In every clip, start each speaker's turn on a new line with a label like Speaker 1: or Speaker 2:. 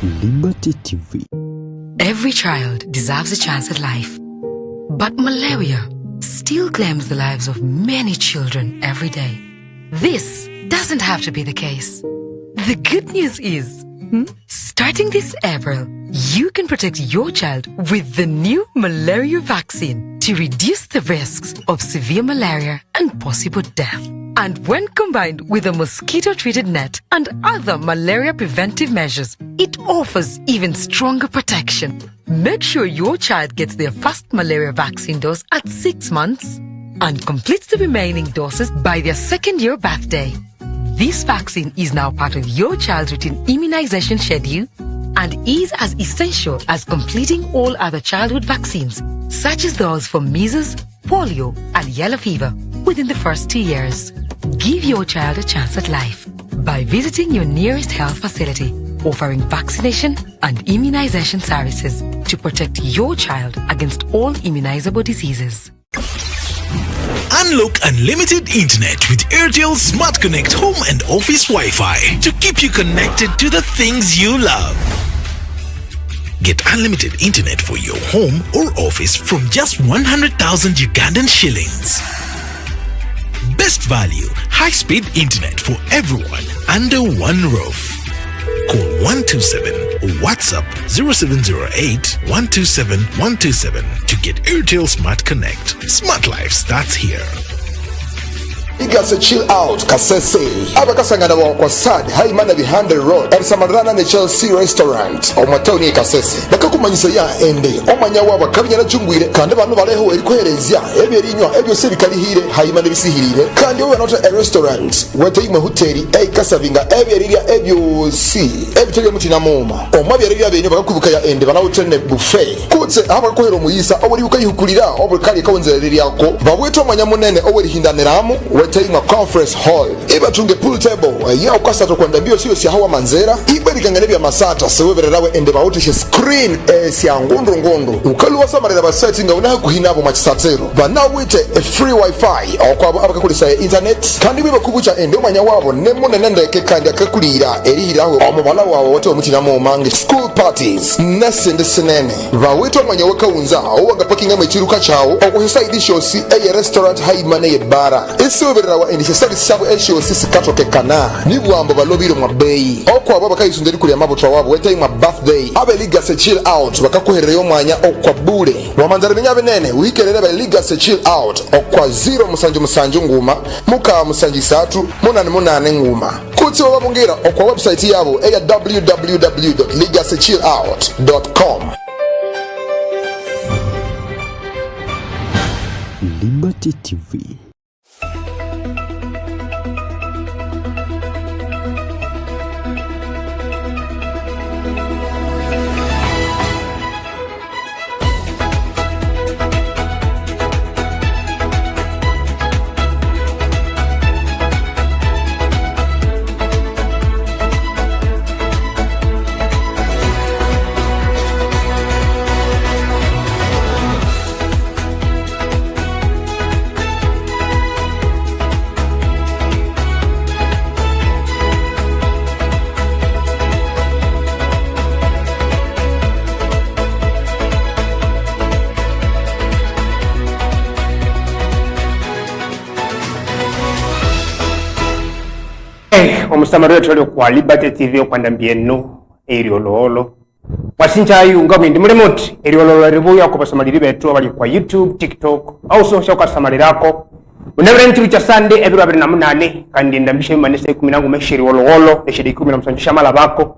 Speaker 1: Liberty TV.
Speaker 2: Every child deserves a chance at life, but malaria still claims the lives of many children every day. This doesn't have to be the case. The good news is, starting this April, you can protect your child with the new malaria vaccine to reduce the risks of severe malaria and possible death. And when combined with a mosquito-treated net and other malaria preventive measures, it offers even stronger protection. Make sure your child gets their first malaria vaccine dose at 6 months and completes the remaining doses by their second-year birthday. This vaccine is now part of your child's routine immunization schedule and is as essential as completing all other childhood vaccines, such as those for measles, polio, and yellow fever within the first 2 years. Give your child a chance at life by visiting your nearest health facility, offering vaccination and immunization services to protect your child against all immunizable diseases.
Speaker 3: Unlock unlimited internet with Airtel Smart Connect Home and Office Wi-Fi to keep you connected to the things you love. Get unlimited internet for your home or office from just 100,000 Ugandan shillings. Best value, high-speed internet for everyone under one roof. Call 127 or WhatsApp 0708 127 127 to get Airtel Smart Connect. Smart life starts here.
Speaker 4: Igase chill out Kasese abakasangana wa sad haimana behind the road and samarana ne Chelsea restaurant omwatoni Kasese bakakumanyisa ya ende omanya waba kabinyana jungwire kandi abantu baleho erikwerezya ebyerinywa ebyo sirikalihire haimana bisihirire kandi owe not a restaurant wete imwe hoteli kasavinga ebyeriria ebyo si ebitege mutina moma omwabyeriria benyo bakakubuka ya ende banawutene buffet kutse abakohero muyisa obuli ukayihukulira obulkali kawonzereri yako babweto omanya munene obuli hindaniramu Taima conference hall iba tunge pool table ya ukasa tokwenda mbio sio si hawa manzera iba likanganebya masata sewebererawe ende bawutishe screen siya ngondo ukaluwa samarira basetting unaha kuhinabo machisatero banawite a free wifi okwabo abakakulisa internet kandi biba kubucha ende omanya wabo nemune nendeke kandi akakulira erihiraho omubala wawo wote omutina mu mange school parties nesende senene bawito omanya wakawunza owaga pakinga mechiruka chawo okuhisa idishosi eye restaurant haimane ye bara rawa endishe sali sabo esho sisi katoke kana nibwambo balobiro mwabeyi okwa baba kayisunderi kuli amabutra wabo wete mu birthday abe liga se chill out bakakuherera omwanya okwa bure wamanzara binyabe nene uhikerera ba liga se chill out okwa 0 musanju nguma muka musanji 3 munane nguma kutse wabongira okwa website yabo eya www.ligasechillout.com.
Speaker 1: Liberty TV.
Speaker 5: Omusamariya tuli kwa Liberty TV okwanda mbieno eriololo wasinjayu ngabindi mulimoti eriololo ribuya ku basamariri betu abali kwa YouTube, TikTok also shoka samarirako unabere nti bicha Sunday ebiro 28 kandi ndambishe manese 10 mesheri wololo eshedi 17 shamala bako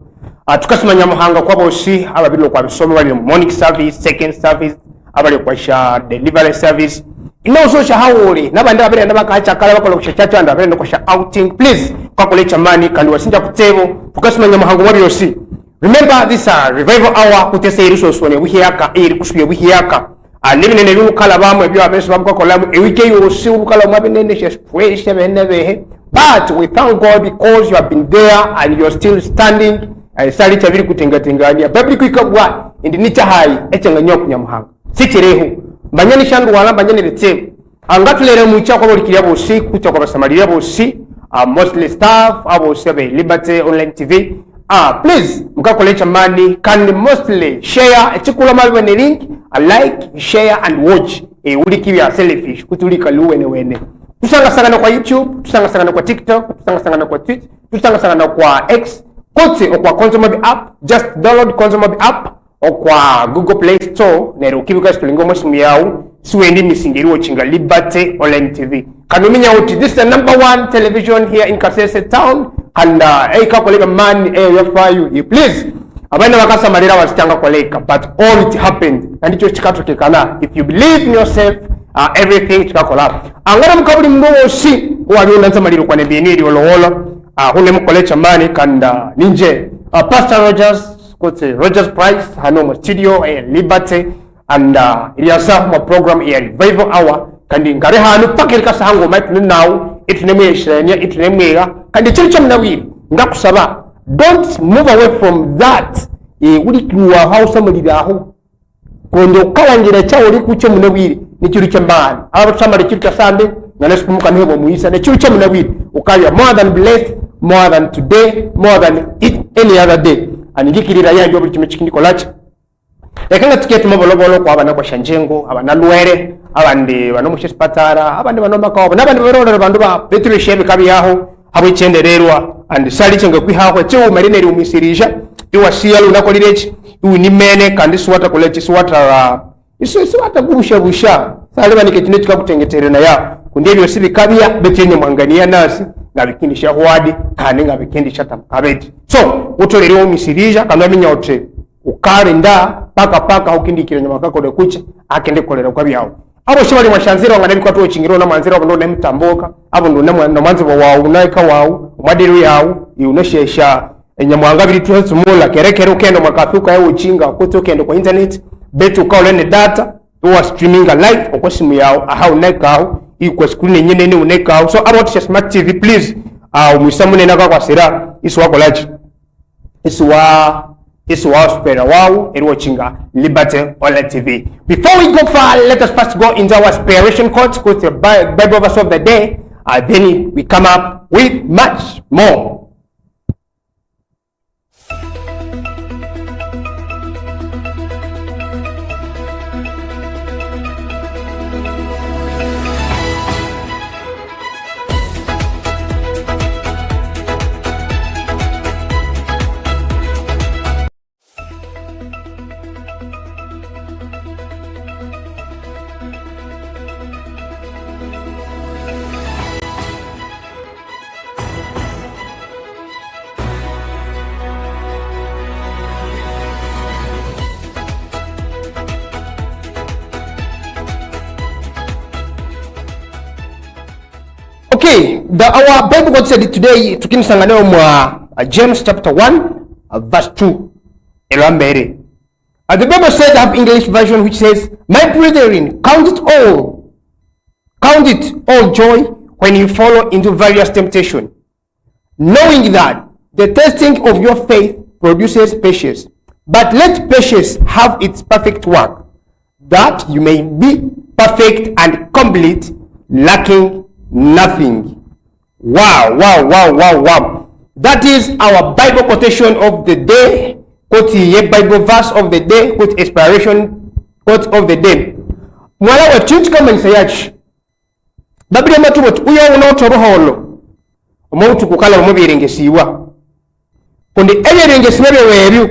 Speaker 5: tukasimanya muhanga kwa bosi ababilo kwa bisomo bali morning service, second service abali kwa sha delivery service inoso sha hawole nabandi abere ndabakacha kala bakolo kushachacha ndabere ndo kwa outing please kwa kulecha mani kandi wasinja kutebo tukasimanya muhango wali yosi. Remember this revival hour kutese iriso sone wihiyaka iri kusuye wihiyaka nibinene bimukala bamwe ebyo abeso bamukakolamu ewike yosi ubukala mwabinene sheshe benebehe but we thank God because you have been there and you are still standing sali chabiri kutengatengania public ikabwa indi nicha hai echenganyo kunyamuhanga sikireho banyani shandu wala banyani letse angatulere mucha kwa bolikira bosi kucha kwa basamariya bosi mostly staff abo sebe Liberty Online TV please mkakolecha mani kandi mostly share echikula mawe ne link like share and watch ulikibya selfish kutulika luwene wene tusanga kwa YouTube tusanga kwa TikTok tusanga kwa Twitter tusanga kwa X kote okwa Konzomobi app just download Konzomobi app okwa Google Play Store nero kibuka situlingo mwesimu yao suwendi misingiriwo chinga Liberty Online TV kanuminya uti this is the #1 television here in Kasese town and kakoleka man yafayu you please abana bakasa marira wasitanga koleka but all it happened and icho chikatukekana if you believe in yourself everything chikakola angara mkabuli mboshi waliona nzamaliro kwa nebieniri olowolo hune mkolecha mani kanda ninje Pastor Rogers kote Rogers Price hano mo studio Liberty and iliasa mo program revival hour kandi ngare hanu pakirika sahango maitu now ituneme shenya ituneme kandi chiricho mnawiri ngakusaba don't move away from that uri kiwa hausa muliraho kondo kawangira cha uri kucho mnawiri ni chiricho mbani aba chamari chiricho sande nalesiku mukanhebo muisa ne chiricho mnawiri ukaya more than blessed more than today more than any other day anigikirira yanjo buli kimechikindi kolacha yakanga tiketi mabolobolo kwa abana kwa shanjengo abana lwere abandi bano mushipatara abandi bano makawo nabandi barora bandu ba Petro shebe kabi yaho abo ichendererwa and sali chenge kwihaho cyo marineri umisirija iwasiya lunakolireki iwini mene kandi swata kolechi swata swata busha sali banike kinetika kutengetere na ya kundebyo sibi kabiya betenye mwangania nasi ngabikindisha hwadi kandi ngabikindisha tamkabeti so utolero umisirija kanaminya ote ukare nda paka ukindikira nyama kako de kuche akende kolera kwa byawo abo shibali mwashanzira nganabi kwa to chingiro na manzira abo ndo nemtamboka abo ndo na manzira wawo unaika wawo umadiru yawo iunashesha enyamwanga biri tutsumula kerekero kendo makathuka yawo chinga kuto kendo kwa internet betu kaolene data wa streaming live okwasimu yawo aha unaika ikwa screen nyene unaika so abo tsha smart TV please umusamune naka kwa sira iswa kolaji iswa spera wow and watching Liberty Online TV. Before we go far, let us first go into our inspiration quote, the Bible verse of the day, then we come up with much more. Okay, our Bible God said it today, tukinisangana mwa James chapter 1 verse 2. Elambere. The Bible said, I have English version which says, my brethren, count it all joy when you fall into various temptation, knowing that the testing of your faith produces patience. But let patience have its perfect work, that you may be perfect and complete, lacking nothing. Wow. That is our Bible quotation of the day. Quote ye Bible verse of the day. Quote inspiration quote of the day. Mwala wa chinchi kama nisayachi. Babili matubotu uya unaotoro holo. Umautu kukala umubi irengesiwa. Kundi eye irengesiwa weru.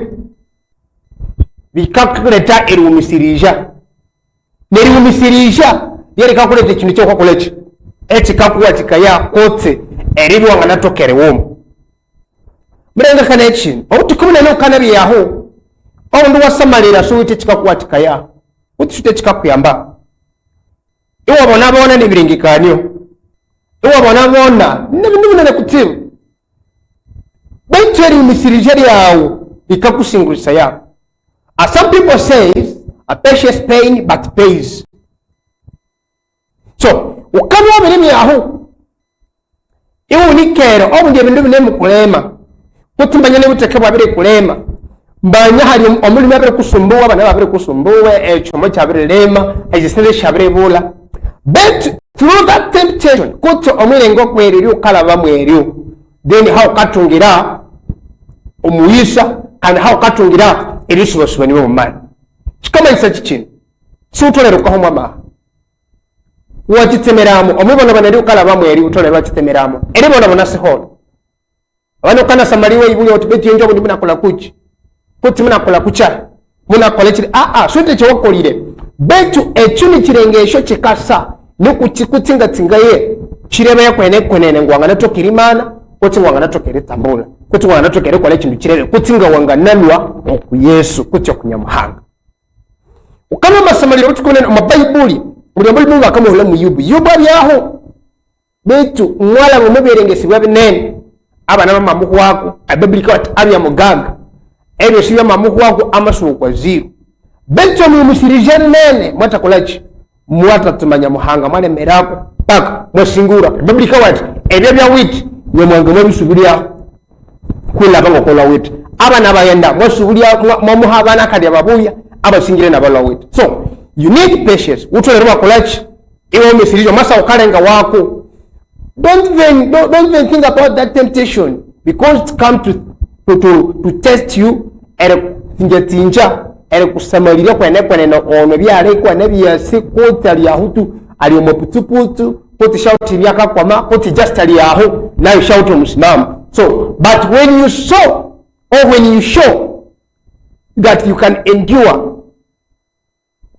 Speaker 5: Vikakureta irumisirija. Nerirumisirija. Yeri kakurete chinicho kwa kulechi. Eti kakuwa tikaya kote eribu wanganatokere womu mrenga connection otukumuna no kanabi yaho ondo wasamalira so iti chikakuwa tikaya utute chikakuyamba iwa bona ni biringikanyo iwa bona nibintu kutibu beteri misirije yawo ikakusingurisa ya some people say a patience pain but pays so ukama wabirimi yaho iwo nikero obunge bintu bine kulema kutumbanya ne buteke bwabire kulema mbanya hari omulimi abire kusumbuwa abana babire kusumbuwe echomo cyabire lema ezisere shabire bula but through that temptation kuto omulengo kweriri ukala bamweryo then how katungira omuyisa kandi hawo katungira erisuubasuubani b'omumaani kikamanyisa kikino siwutolerukaho mwamaha wakitemeramu omubonabona eri ukalabamu eri utole lwakitemeramu eri bonabona sihola abana ukana samaliwe ibuli oti beti yonjo ndi munakola kuki kuti munakola kucha munakola kiri sote kyewakolire betu ekyo kirengesho kikasa nikukikutingatingaye kirebe kwenene ngwanga natokirimana kuti ngwanga natokere tambula kuti ngwanga natokere kola ekintu kirebe kuti nga wanga nalwa oku Yesu kuti okunyamuhanga ukama masamaliro utukone mabayibuli muliyambuli bakamuhula mu Yubu abyaho betu mwala muberengesibwa binene abana bamamuhu wako abibulika bati abya mugaga ebyo sibya mamuhu wako amasuukwa zero betu mumusirije nene mwatakolaki mwatatumanya muhanga mwane merako paka mwasingura bibulika bati ebyo bya witi nyamwanga mwabisubulya kulaba ngokola witi abana bayenda mwasubulya mwamuha abana kali ababuya abasingire nabala witi. So you need patience utolerwa kolaki iwe umisirije masa ukalenga wako. Don't even think about that temptation because it comes to test you tinja kusamalira kwenene ono byale kwane byase kotali ahutu ali omuputuputu koti shout byaka kwama koti just ali aho now shout musimama. So but when you show or when you show that you can endure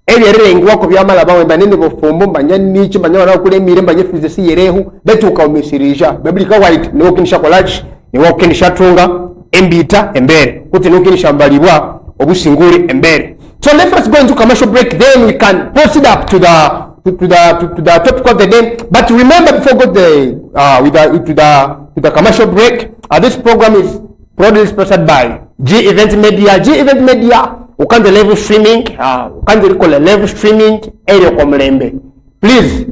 Speaker 5: ebyerengi wako byamala bawe banene bofombo mbanya nichi mbanya wana kule mire mbanya fizisi yerehu betu ukaumisirija biblika white ni wokinisha kolachi ni wokinisha tunga embita embere kuti wokinisha mbalibwa obusinguri embere. So let us go into commercial break, then we can proceed up to the topic of the day. But remember before we go to the commercial break, this program is proudly sponsored by G Event Media. G Event Media ukanze live streaming, ukanze rikola live streaming ere kwa mlembe. Please,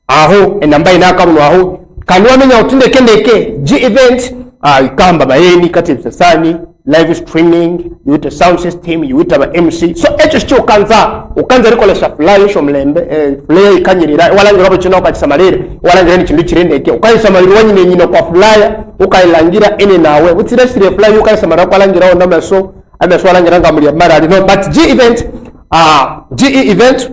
Speaker 5: aho enamba inaka mwa aho kanwa menya utunde kendeke G Event ikamba bayeni kati msasani live streaming yuta sound system yuta ba MC. So echo ukanza rikola shafly sho mlembe flyer ikanyirira walangira abo chino ukachisamalira walangira ni chindu chirendeke ukayisamalira wanyine nyino kwa flyer ukayilangira ene nawe utire sire flyer ukayisamalira kwalangira onda maso abaswala ngiranga muri marali no. But G event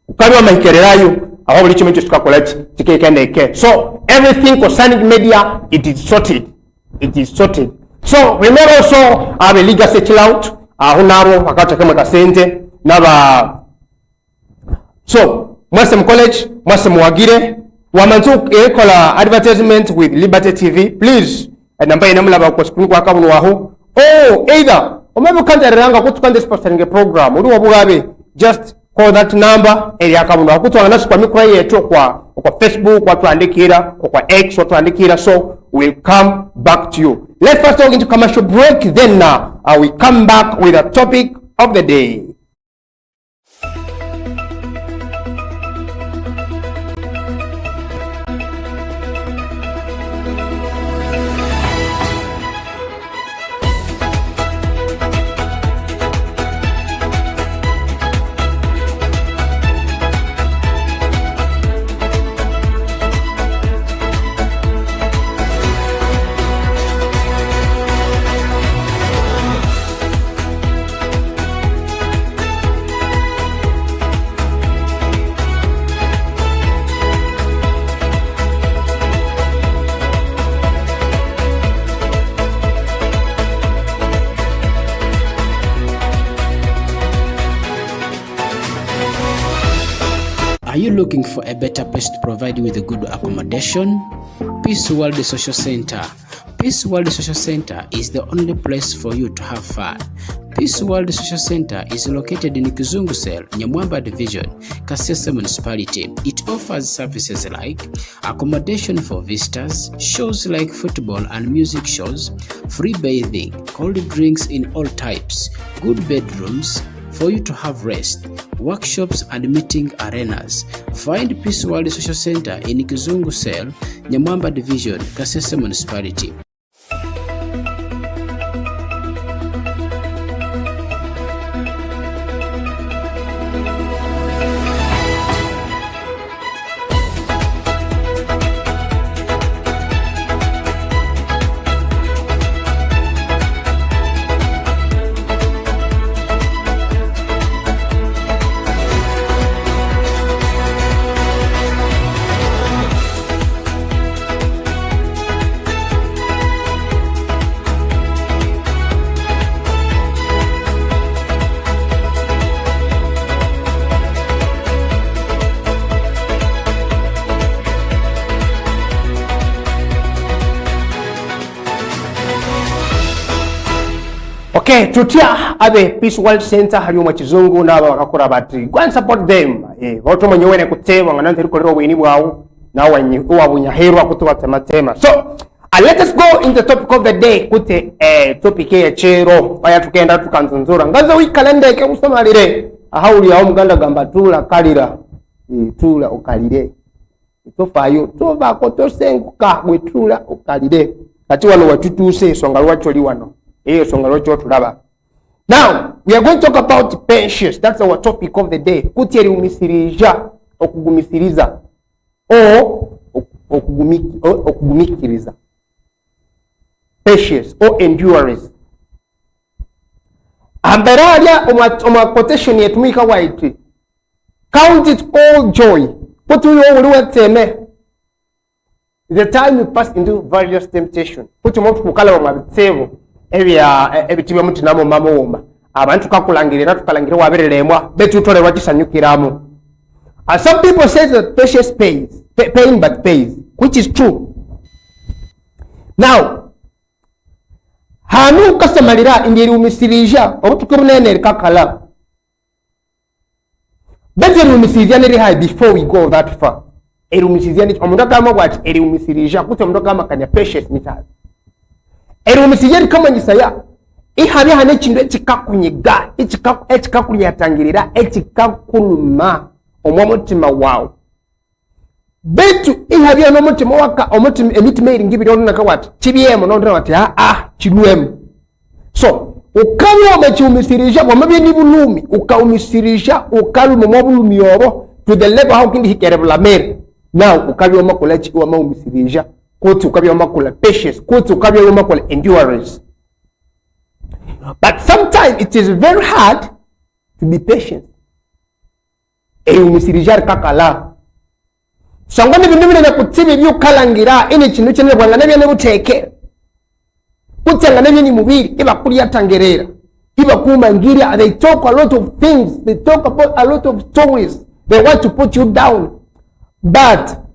Speaker 5: ukaliwa mahikererayo aho buli kimwe kitukakola kikekendeke. So everything concerning media, it is sorted. So remember also abe legacy chill out aho nabo akata kama kasente naba. So mwase college mwase muwagire wamantu ekola advertisement with Liberty TV. Please namba inamula kwa screen kwa kabunu waho either maybe kanjaranga kutukande sponsoring a program uri wabugabe just call that number area kabunu akutwanga nasu kwa mikro yetu kwa Facebook watu andikira kwa X watu andikira. So we'll come back to you. Let's first go into commercial break, then we come back with the topic of the day.
Speaker 6: Are you looking for a better place to provide you with a good accommodation? Peace World Social Center. Peace World Social Center is the only place for you to have fun. Peace World Social Center is located in Kizungu Cell, Nyamwamba Division, Kasese Municipality. It offers services like accommodation for visitors, shows like football and music shows, free bathing, cold drinks in all types, good bedrooms, for you to have rest, workshops and meeting arenas. Find Peace World Social Center in Kizungu Cell, Nyamwamba Division, Kasese Municipality.
Speaker 5: Okay, tutya abe Peace World Center hali omwa kizungu n'aba bakakora bati go and support them. Boto mwenyewe kuteba ngana nteriko bwini bwawo nawe wabunya herwa kutuwa tematema. So let us go in the topic of the day. Kute topic ya chero baya tukenda tukanzunzura ngaza wikalende ke usomalire ahawuli aho muganda gamba tula kalira tula ukalire itofayo toba ko tosenguka bwetula ukalire kati wano watutuse songa lwacholi wano songa lwacho tulaba. Now we are going to talk about patience. That's our topic of the day. Kuti umisirija okugumisiriza okugumikiriza, patience or endurance. Amberalia oma quotation yetumika waiti count it all joy. Kuti uliwe teme the time you pass into various temptation. Kuti motu kukala wa mabitsevo ebitiba muti namo mama woma abantu kakulangirira tukalangire wabereremwa betu tole wakisanyukiramu. And some people say that patience pays, pain but pays, which is true. Now hanu kasamalira indiri umisirija obutukumnene kakala betu umisirija neri high before we go that far. Eri umisirija ni omuntu kama what eri umisirija kuti omuntu kama kanya patience ni tazi. Eri umisirija kama nyisaya ihabi hane chindo ekikakunyiga ekikakunyatangirira ekikakuluma omwomutima wawe betu ihabi hano mutima waka omutima emitima eri ngibiri onaka what chibyemo nondra what chilwemu. So ukanywa omechumisirija wamabye ni bulumi ukaumisirija ukaluma mwabulumi obo to the level how kindi hikerebula mere. Now ukabye omakola chi wamaumisirija kuti ukabye omakola patience kuti ukabye omakola endurance. But sometimes it is very hard to be patient. Umisirijar kakala sangwane bindimire na kutibi byo kalangira ene kintu cyane bwangana bya nebuteke kutangana byo ni mubiri iba kuri yatangerera iba kumangira. They talk a lot of things, they talk about a lot of stories, they want to put you down, but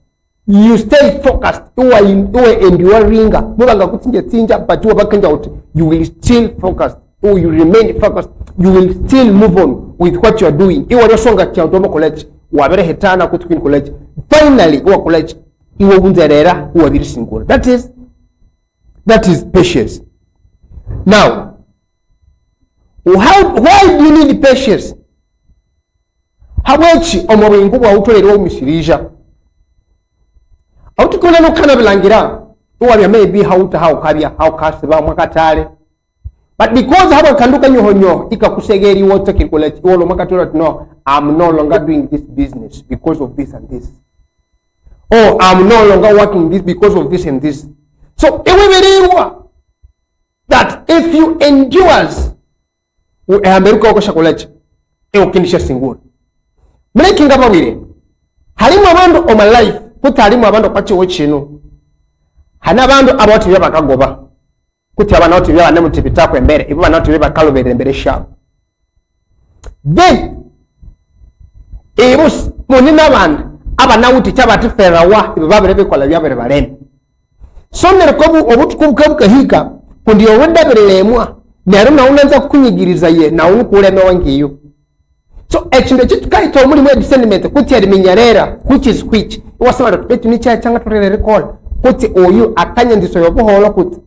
Speaker 5: you stay focused. Uwe enduring mubanga kutinja tinja but uwe bakanja out, you will still focused or you remain focused, you will still move on with what you are doing. Iwa yosonga kiantomo college wabere hetana kutukin college finally uwa college iwa unzerera uwa biri single. That is patience. Now why do you need patience? Hawechi omobingu bwa utolero umisirija autukona no kana bilangira uwa bya maybe how kabya how kasiba mwakatale. But because haba kanduka nyohonyo ikakusegeri wote kikolechi wolo makatola no, I'm no longer doing this business because of this and this. Oh, I'm no longer working this because of this and this. So ewebererwa that if you endures America okosha kolechi ukindisha singura. Making up wire. Halimu abantu on my life kuti halimu abantu kwachi wochino. Hana abantu abatu byabakagoba. Kuti abana otu byabana mutipita ko embere ibo bana otu byabakalobere embere sha. Then ebus munina bana abana uti cyabati ferawa ibo babere bikola byabere barene. So nerekobu obutukubuka hika kundi owenda berelemwa nero na unanza kunyigiriza ye na unukuleme wangiyo. So echindo chitukaito muri mwe discernment kuti adiminyarera which is which wasaba betu ni cyanga turere recall kuti oyu akanya ndiso yoboholo kuti.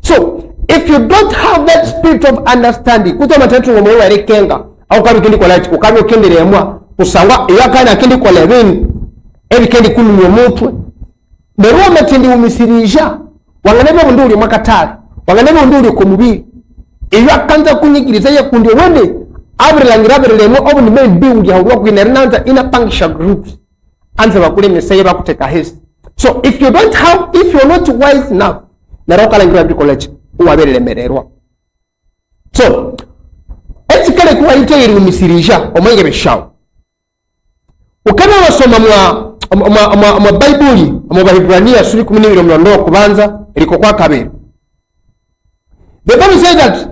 Speaker 5: So if you don't have that spirit of understanding kuti matatu ngomwe wari kenga au kabi kindi college ukabi kenderemwa kusangwa yakana kindi college ebikendi kunyo mutwe bero matindi umisirija wanganebe bunduri mwakatali wanganebe bunduri ko mubiri iyo akanza kunyigiriza ye kundi wende abirelangirabirelemo obu ni men build ya work in another inapangisha groups anza bakule meseye bakuteka his. So if you don't have, if you're not wise enough naroka langira college uwaberemererwa. So etikale kuwa iteri umisirija omwenge beshawo ukana wasoma mwa Bible mu Bahibrania suri 12 kubanza eliko kwa kabiri. The Bible says that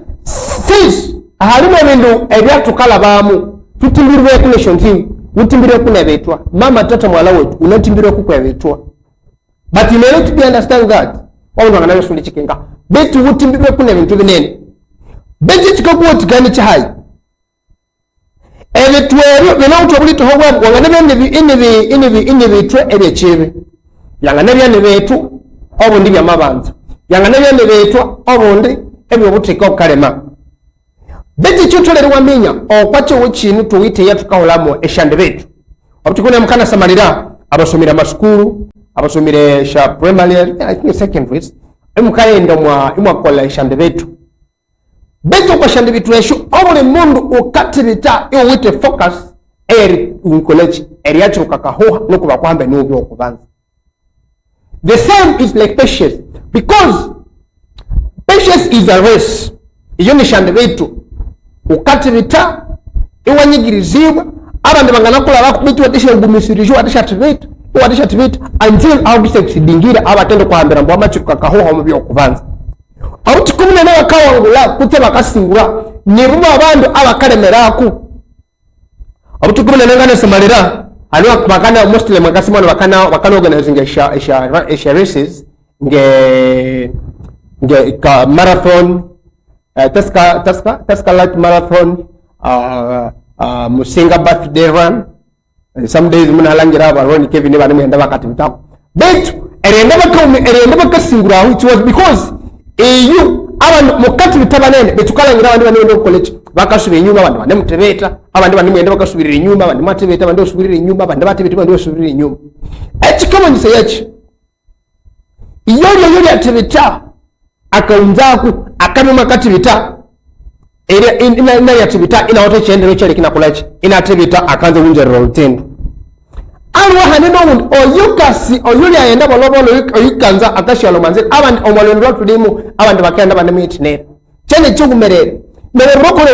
Speaker 5: since halimu bintu ebyatukala bamu tutimbirwe ku nation team utimbirwe ku nebetwa mama tata mwala wetu unatimbirwe ku kwebetwa. But you may not be understand that. Wao ndo nganayo suli chikenga betu utimbirwe ku nebintu binene Beti chikakuwa gani chahai ebe twero bena utobulito hobwa wangana bene twe ebe chebe yangana byane betu obundi byamabanza yangana byane betu obundi ebe obutika okalema beti chotolere wamenya okwacho w'ekintu tuwite yatukaholamo eshande betu obutikune mukana samalira abasomera masukuru abasomera sha primary I think secondary emukaenda mwa kola eshande betu beto kwa shande bitu esho obule mundu ukatibita iyo wite focus eri college eri yacho kakahoha nuko bakwambe n'ubyo okubanza. The same is like patience, because patience is a race. Iyo ni shande bitu ukatibita iwanyigirizibwa abandi bangana kula bakubitu watisha ngumisirijo watisha tibita until au bisekidingira abatendo kwambira mbo amacho kakahoha mu byo okubanza. Auti kumune na wakawangula kute bakasingura nibuba abandu abakalemeraku auti kumune ngane samalira alwa bakana mostly magasimano bakana organizing a races nge ka marathon taska light marathon musinga birthday run some days muna langira baroni Kevin bani mwenda bakati mtako betu erenda bakasingura which was because eyu abantu mukati bitabanene betukalangira abandi bane ndo college bakasubira inyuma abandi bane mutebeta abandi bane mwenda bakasubira inyuma abandi matebeta abandi osubira inyuma abandi batebeta abandi osubira inyuma kama ni sayachi yori atebeta akaunzaku akamuma katibita ina yatebeta ina wote chendero chale kina college ina atebeta akanza unjero rutendo alwa haneno oyukasi oyuli ayenda bolobolo oyikanza akashalo manze abandi omwalondwa tulimu abandi bakenda bane mitine chene chugumerere mere rokole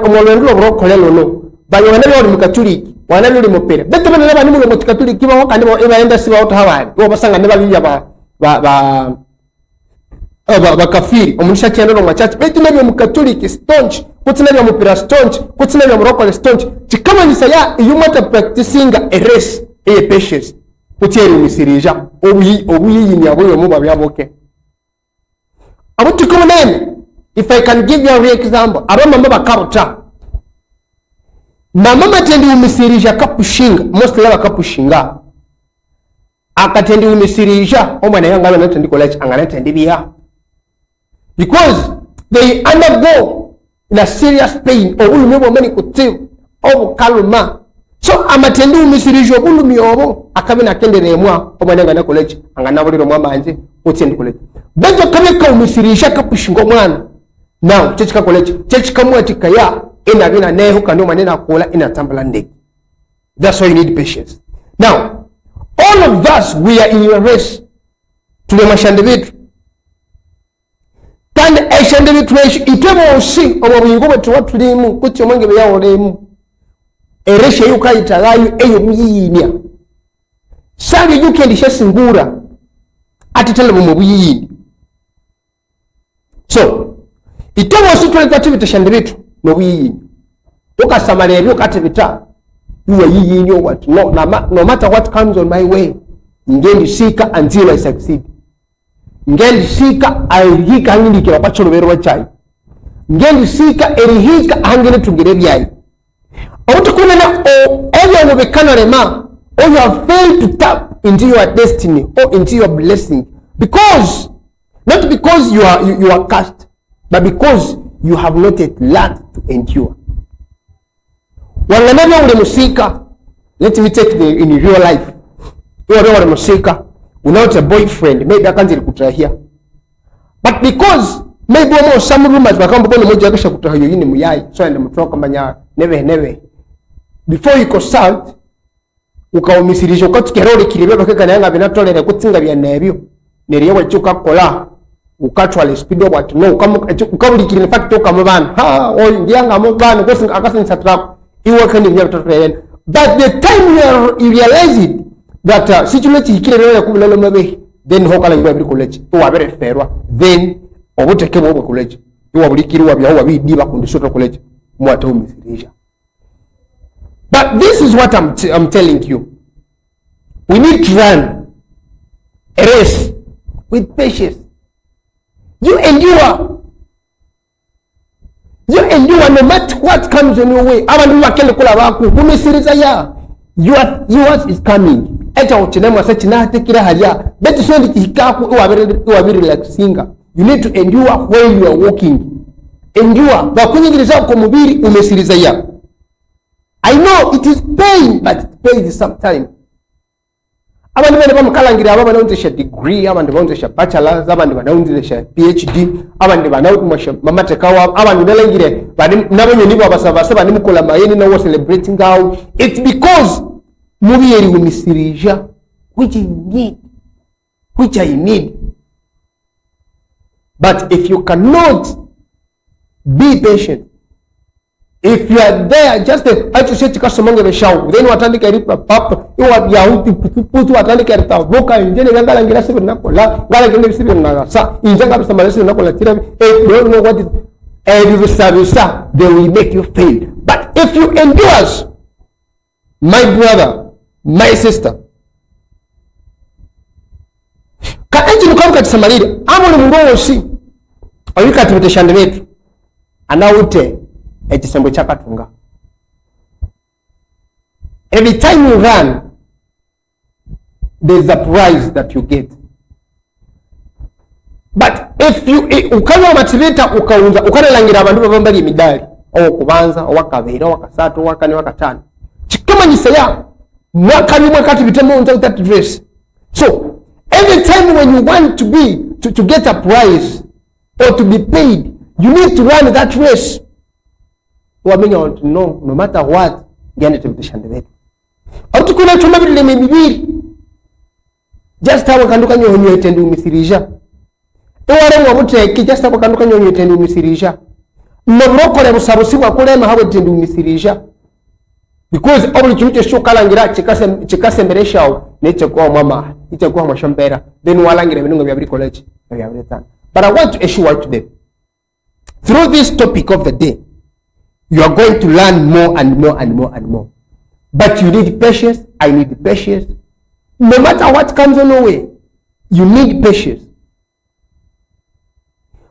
Speaker 5: omwalondwa rokole lono banyo bane bali mukatuliki wana luli mupere beto bane bane mu mukatuliki ba wakandi baenda siba utawali wo basanga ne babiya ba kafiri omunisha chendo no machachi beto ne mukatuliki staunch kutina mupira staunch kutina rokole staunch chikama ni saya yumata practicing a race a patience kuteri misirija obuyi ni abo yomu babyaboke abuti kumunene. If I can give you a real example, abamama bakabota mama matendi umisirija kapushinga mostly bakapushinga akatendi umisirija omwana yangala natendi college angala tendi biya because they undergo in a serious pain obulumi bwomani kutibu obukaluma so amatendi umisirija obulumi obo akabina kenderemwa omwana ngana college angana buliro mwamanje utendi college beto kabeka umisirija kapushinga omwana now chechika college chechika mwatika ya ina bina neho kando manena kola ina tambala ndege. That's why you need patience. Now all of us, we are in a race tule mashande bitu kandi eshande bitu itemo osi omubuyingo bwetu watulimu kuti omwange beyawolemu ereshe yuka itagayo eyo muyiyinya sabi yukendisha singura atitele mu buyiyini so itemo osi tule kwatibita shande bitu no buyiyini toka samalebyo katibita you are yiyinyo what no matter what comes on my way ngendi sika until I succeed ngendi sika ayihika ngindikira kwa chorobero wachai ngendi sika erihika angene tungire byai obutukuna na eyo mubekana rema or you have failed to tap into your destiny or into your blessing because not because you are cast but because you have not yet learned to endure. Wanganavya ule musika, let me take in real life. Uwa ule musika, without a boyfriend, maybe akanziri kutrahia. But because maybe wamo some rumors wakamba bono moja akasha kutrahia yini muyai, so ende mtuwa kambanya never. Before you consult, ukaumisirija ukatukirori kilibeba keka na yanga binatolere kutinga bya nebyo. Neriye wachuka kola, ukachwale speedo watu, no, ukabuli kilini fakti toka mbana. Ndianga mbana, kwesi akasi nisatraku. But the time you realize it, that situation then hokala you every college to a very fair then or take over college you are likiru wa we diva kundishoto college mwata umisirija. But this is what I'm telling you, we need to run a race with patience. You endure You endure no matter what comes in your way. Abantu bakende kula baku umisiriza ya. Yours is coming. Echa uchinema sa chinate kila haja. Betu sendi kihikaku uwabiri relaxinga. You need to endure while you are walking. Endure. Bakunyingiriza kwa mubiri umisiriza ya. I know it is pain, but it pays sometime. Abantu bane bamukalangira aba banawundisha degree, abantu banawundisha bachelors, abantu banawundisha PhD, abantu banawundisha mamatekawa, abantu nalengire nabonye nibo abasabasa bani mukola mayeni na was celebrating out. It's because mubi yeri umisirija which I need. But if you cannot be patient, if you are there just to say chikasomonge beshawu, then watandika ripa papa iwa yahuti putu watandika rita boka injene ngala ngira sibi nakola ngala ngira sibi ngasa injanga bisamale sibi nakola tira don't know what it they will make you fail. But if you endure, my brother, my sister, ka enji mukamuka tisamalire amuli mungowo si oyuka tibeteshande betu anawute ekisembo kyakatunga. Every time you run, there's a prize that you get. But if you ukana motivate ukaunza ukanalangira abantu babambali midali okubanza owakabera owakasatu owakane owakatano kikamanyisa ya mwaka ni mwaka tibitemo unza that dress. So every time when you want to be to get a prize or to be paid, you need to run that race. No matter what, gani temptation debate. Autu kuna chuma bile mibiri. Just hawa kanduka nyonyo etendu umisirija. Eware mwabuteki just hawa kanduka nyonyo etendu umisirija. Mnoroko le busabusiwa kulema hawa etendu umisirija. Because obuli chimuche shokalangira chikase mberesha neche kwa mama, neche kwa mwashampera. Then walangire menunga byabiri college. But I want to assure you today, through this topic of the day, you are going to learn more and more and more and more. But you need patience. I need patience. No matter what comes on your way, you need patience.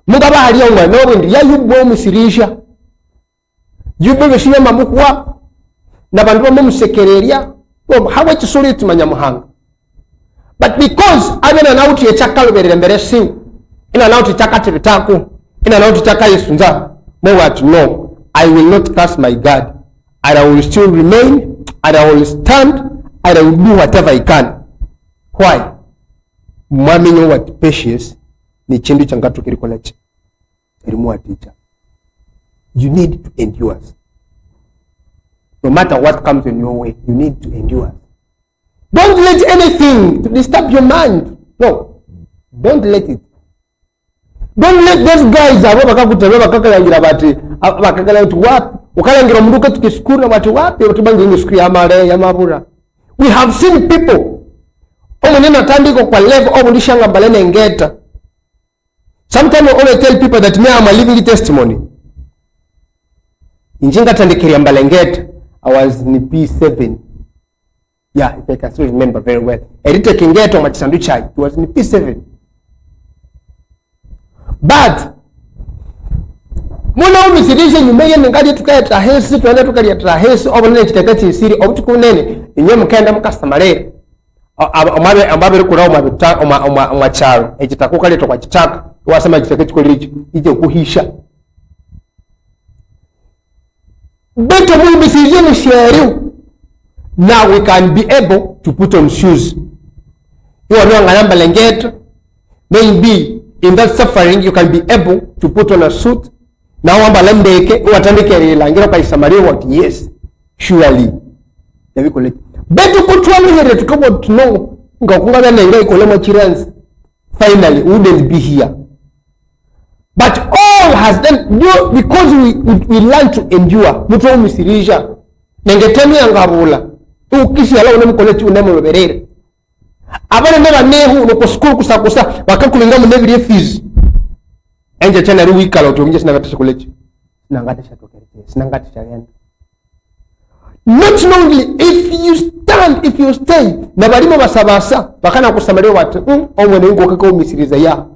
Speaker 5: Mugaba hali ya umwana wendi ya yubo musirisha. Yubo beshiya mamukwa na bandu bamusekereria hawe chisuri tumanya muhanga. But because abena nauti yechakaluberere mbere si ina nauti chakati bitaku ina nauti chakayisunza mo what no. I will not cast my guard, and I will still remain, and I will stand, and I will do whatever I can. Why? Mwami nyo what patience ni chindu changatu kirikoleche. Erimuwa teacher. You need to endure. No matter what comes in your way, you need to endure. Don't let anything to disturb your mind. No, don't let it. Don't let those guys bakakutabeba bati bakagala uti wapi ukalangira munduka tukiskura bati wapi utubangi ngisikia ya mabura. We have seen people omunena tandiko kwa level obulishanga balene ngeta. Sometimes I always tell people that me am a living testimony. Injinga tandikiri mbalengeta, I was in P7. Yeah, if I can still remember very well. Erite kingeto machisandu chai, it was in P7. But muna umisirishe nyumeye nengadi tukaya trahesi tuende tukaya trahesi obonene chitakati siri obutukunene inye mukenda mukasamarere ambabe kurao macharo echitakuka leto kwa chitaka wasema chitakati kolicho ije kuhisha beto umisirishe msheriu. Now we can be able to put on shoes. You are ngamba lengeto, maybe in that suffering you can be able to put on a suit. Now wamba lembeke watandike langira pa Samaria what yes surely yavi collect betu kutwalo here to come to know ngakunga na ngira ikolemo chirans finally wouldn't be here. But all has done because we learn to endure. Muto umisirisha nengetemi ngabula ukisi ala unemkoleti unemuloberere abana ndaba nehu no school kusakusa bakakulinga mu nebiri fees enje chana ruwikala utonje sinagatisha college sinangatisha tokerete sinangatisha yenda. Not only if you stay na balimo basabasa bakana kusamalira watu omwe nengo kaka umisiriza ya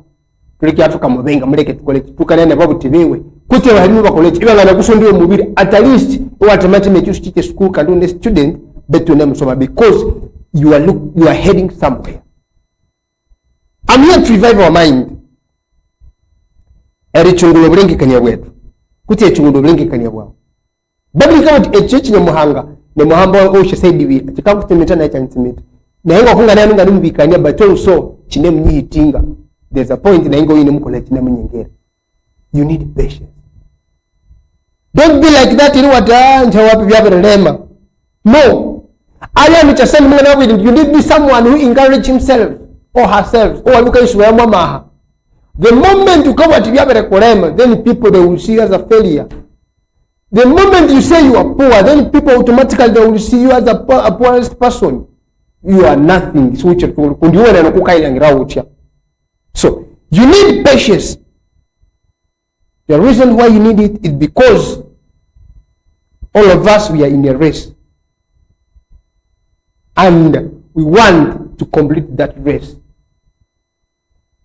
Speaker 5: tuliki atuka mubenga muleke college tukanene babu tibewe kuti abalimu ba college ibanga nakusondera omubiri at least watemate mechu teach school can do the student better name so because you are heading somewhere. I'm here to revive our mind. Erichungulo bulengi kanya bwetu kuti echungulo bulengi kanya bwawo Bible kama echichi nyamuhanga ne muhamba oshe saidi wi chikakutemeta na chantimeta na henga kunga nani ngani mbikania but also chine mnyihitinga. There's a point na henga yini mkola chine mnyengera. You need patience. Don't be like that in wata nja wapi byaberelema. No. Aya michasema mwana wili you need to be someone who encourage himself or herself or aluka ishwa mama. The moment you come at byaberekolema then people they will see you as a failure. The moment you say you are poor, then people automatically they will see you as a poorest person. You are nothing. So you need patience. The reason why you need it is because all of us, we are in a race. And we want to complete that race.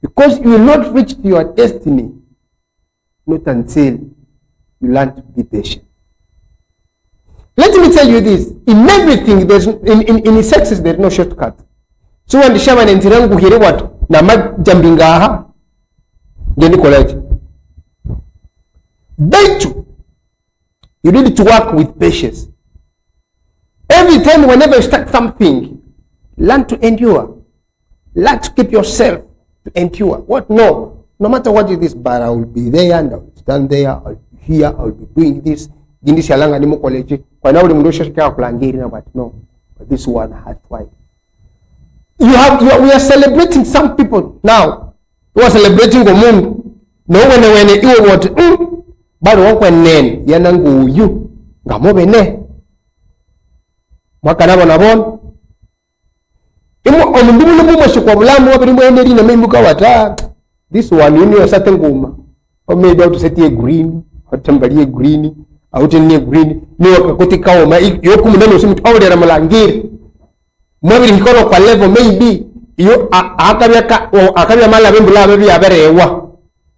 Speaker 5: Because you will not reach your destiny, not until you learn to be patient. Let me tell you this. In everything, there's in success, there's no shortcut. So when the shaman and Tirangu hear what? Namad Jambingaha, Jenny College. They too. You need to work with patience. Every time, whenever you start something, learn to endure. Learn to keep yourself to endure. What? No. No matter what it is, but I will be there and I will stand there. I'll be here. I will be doing this. Gindi sialanga nimo college. Kwa na uli mndosha shika kulangiri na but no. But this one has tried. We are celebrating some people now. We are celebrating Gomundu. No when you what? But wako nene yanangu yu ngamobe ne. Mwaka nabo nabon. Imo omundu lubumo shikwa bulamu wabiri mweneri na membuka wata. This one you know certain guma. Or maybe out to set a green, or tambali green, out in a green, no kakotika oma yoku mneno simu awde ramalangiri. Mwabiri hikono kwa level maybe yo akabya mala bembula baby aberewa.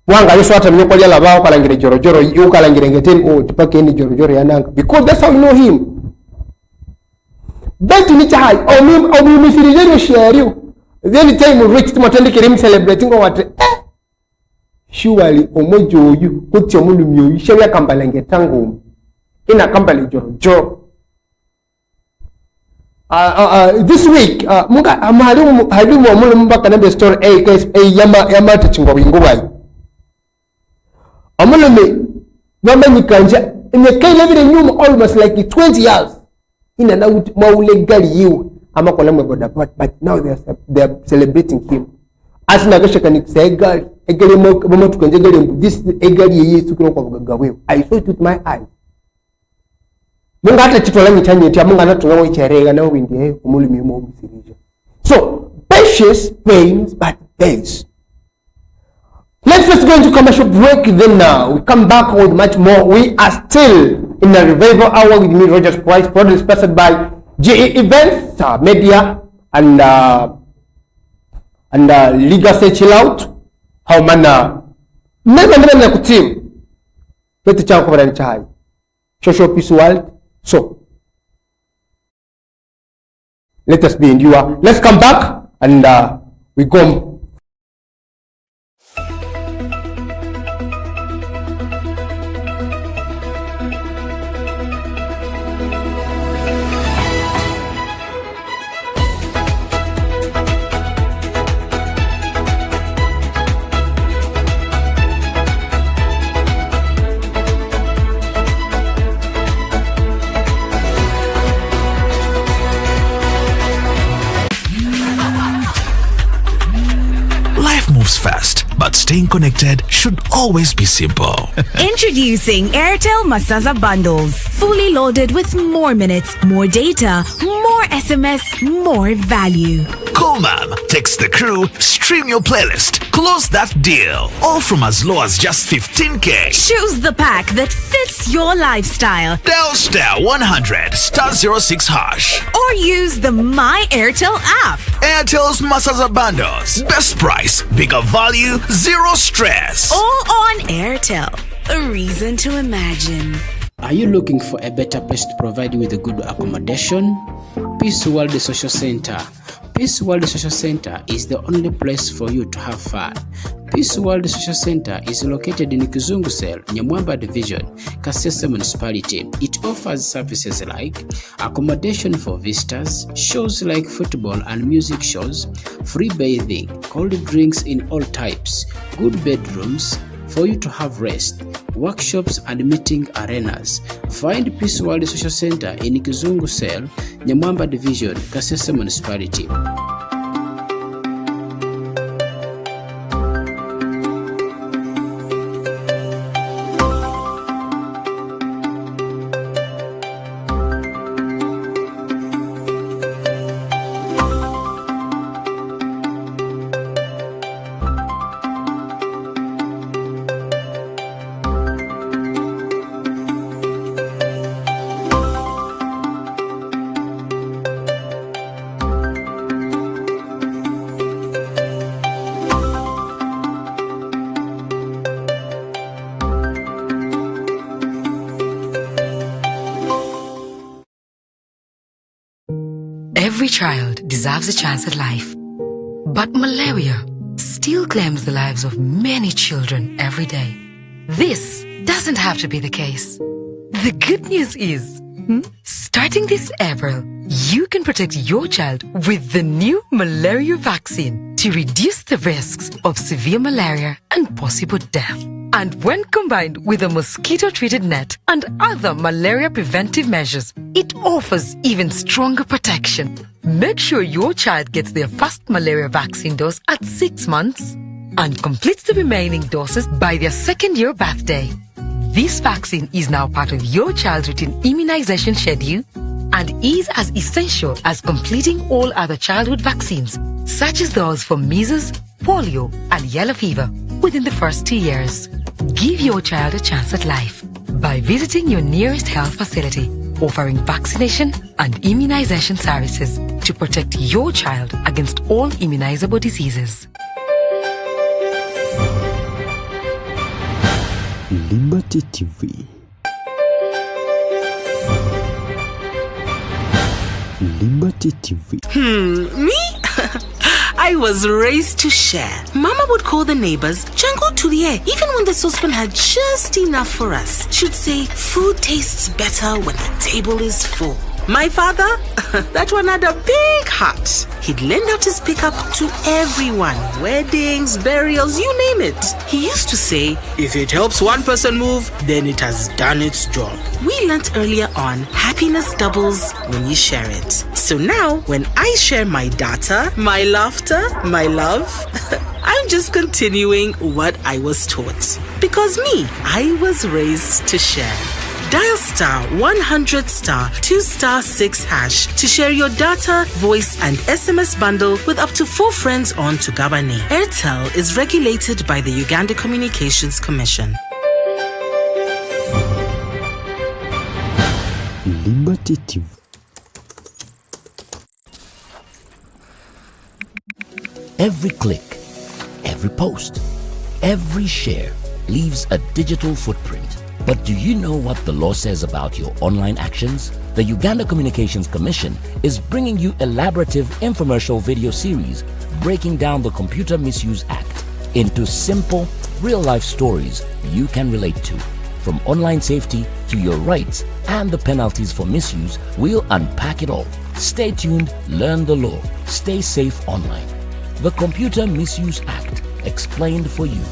Speaker 5: Wanga yeso ata mnyoko lya labao kalangire jorojoro yo kalangire ngeteni o tipake ni jorojoro yananga because that's how you know him. That ni chai o mi mifirije share you. Then time we reach to matandike rim celebrating what surely omojo oyu kuti omulumi oyu sheya kambalenge tangu ina kambale jorojoro. This week muka halimu omulumi mbaka nambe story yama tachingwa wingubai omulumi wamanyikanja imekaile vile nyuma almost like 20 years ina na maule gali yiwe ama kwa lamwe boda but now they are celebrating him asina gasha kanikisa egali mama tukenje gali this egali yesu kino kwa bugagawe I saw it with my eyes munga hata chitola michanye tia munga natunga wicherega na windi omulimi mo omusirija. So patience pains but pays. Let's just go into commercial break. Then we come back with much more. We are still in a revival hour with me, Rogers Price, product sponsored by GE Events Media and Legacy Chill Out. How mana na kutim pete cha kwa ndani chai social peace world. So let us be endure. Let's come back and we go.
Speaker 3: Fast, but staying connected should always be simple.
Speaker 7: Introducing Airtel Masaza Bundles. Fully loaded with more minutes, more data, more SMS, more value.
Speaker 3: Call mom, text the crew, stream your playlist, close that deal. All from as low as just 15K.
Speaker 7: Choose the pack that fits your lifestyle.
Speaker 3: Dial star 100 star 06 hash.
Speaker 7: Or use the My Airtel app.
Speaker 3: Airtel's Masaza Bundles. Best price, bigger value, zero stress.
Speaker 7: All on Airtel. a reason to imagine.
Speaker 6: Are you looking for a better place to provide you with a good accommodation? Peace World Social Center. Peace World Social Center is the only place for you to have fun. Peace World Social Center is located in Kizungu Cell, Nyamwamba Division, Kasese Municipality. It offers services like accommodation for visitors, shows like football and music shows, free bathing, cold drinks in all types, good bedrooms for you to have rest, workshops and meeting arenas. Find Peace World Social Center in Kizungu Cell, Nyamwamba Division, Kasese Municipality.
Speaker 2: Every child deserves a chance at life, but malaria still claims the lives of many children every day. This doesn't have to be the case. The good news is, starting this April, you can protect your child with the new malaria vaccine to reduce the risks of severe malaria and possible death. And when combined with a mosquito-treated net and other malaria preventive measures, it offers even stronger protection. Make sure your child gets their first malaria vaccine dose at 6 months and completes the remaining doses by their second-year birthday. This vaccine is now part of your child's routine immunization schedule and is as essential as completing all other childhood vaccines, such as those for measles, polio, and yellow fever within the first 2 years. Give your child a chance at life by visiting your nearest health facility, offering vaccination and immunization services to protect your child against all immunizable diseases.
Speaker 1: Liberty TV. Liberty TV.
Speaker 8: Me? I was raised to share. Mama would call the neighbors, "Jango tulie," even when the saucepan had just enough for us. She'd say, "Food tastes better when the table is full." My father, that one had a big heart. He'd lend out his pickup to everyone. Weddings, burials, you name it. He used to say, "If it helps one person move, then it has done its job." We learnt earlier on, happiness doubles when you share it. So now, when I share my data, my laughter, my love, I'm just continuing what I was taught. Because me, I was raised to share. Dial *100*2*6# to share your data, voice, and SMS bundle with up to 4 friends on Tugabane. Airtel is regulated by the Uganda Communications Commission.
Speaker 1: Liberty TV.
Speaker 9: Every click, every post, every share leaves a digital footprint. But do you know what the law says about your online actions? The Uganda Communications Commission is bringing you elaborative infomercial video series breaking down the Computer Misuse Act into simple, real-life stories you can relate to. From online safety to your rights and the penalties for misuse, we'll unpack it all. Stay tuned, learn the law, stay safe online. The Computer Misuse Act, explained for you.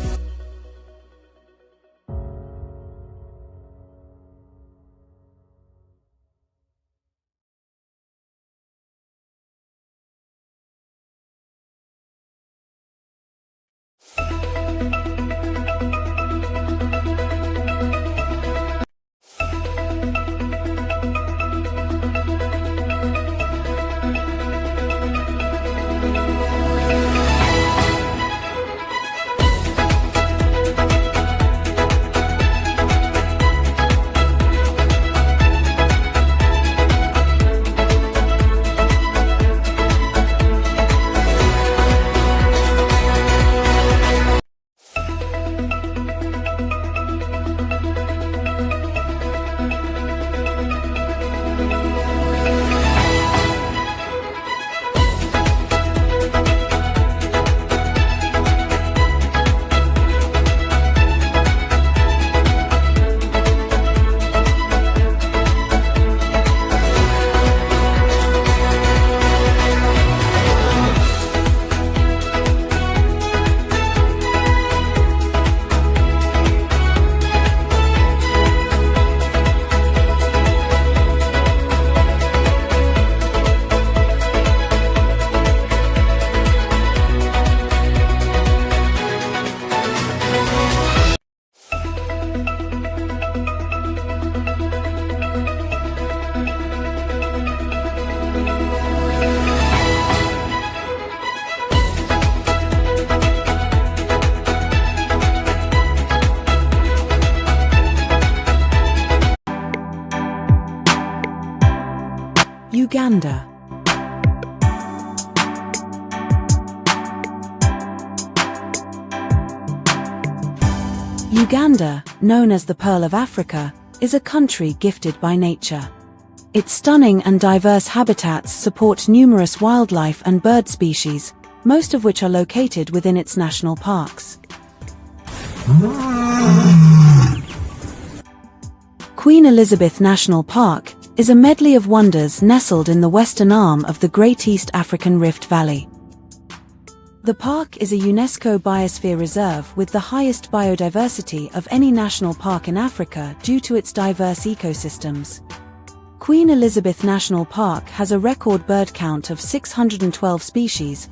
Speaker 10: Uganda. Uganda, known as the Pearl of Africa, is a country gifted by nature. Its stunning and diverse habitats support numerous wildlife and bird species, most of which are located within its national parks. Queen Elizabeth National Park is a medley of wonders nestled in the western arm of the Great East African Rift Valley. The park is a UNESCO Biosphere Reserve with the highest biodiversity of any national park in Africa due to its diverse ecosystems. Queen Elizabeth National Park has a record bird count of 612 species,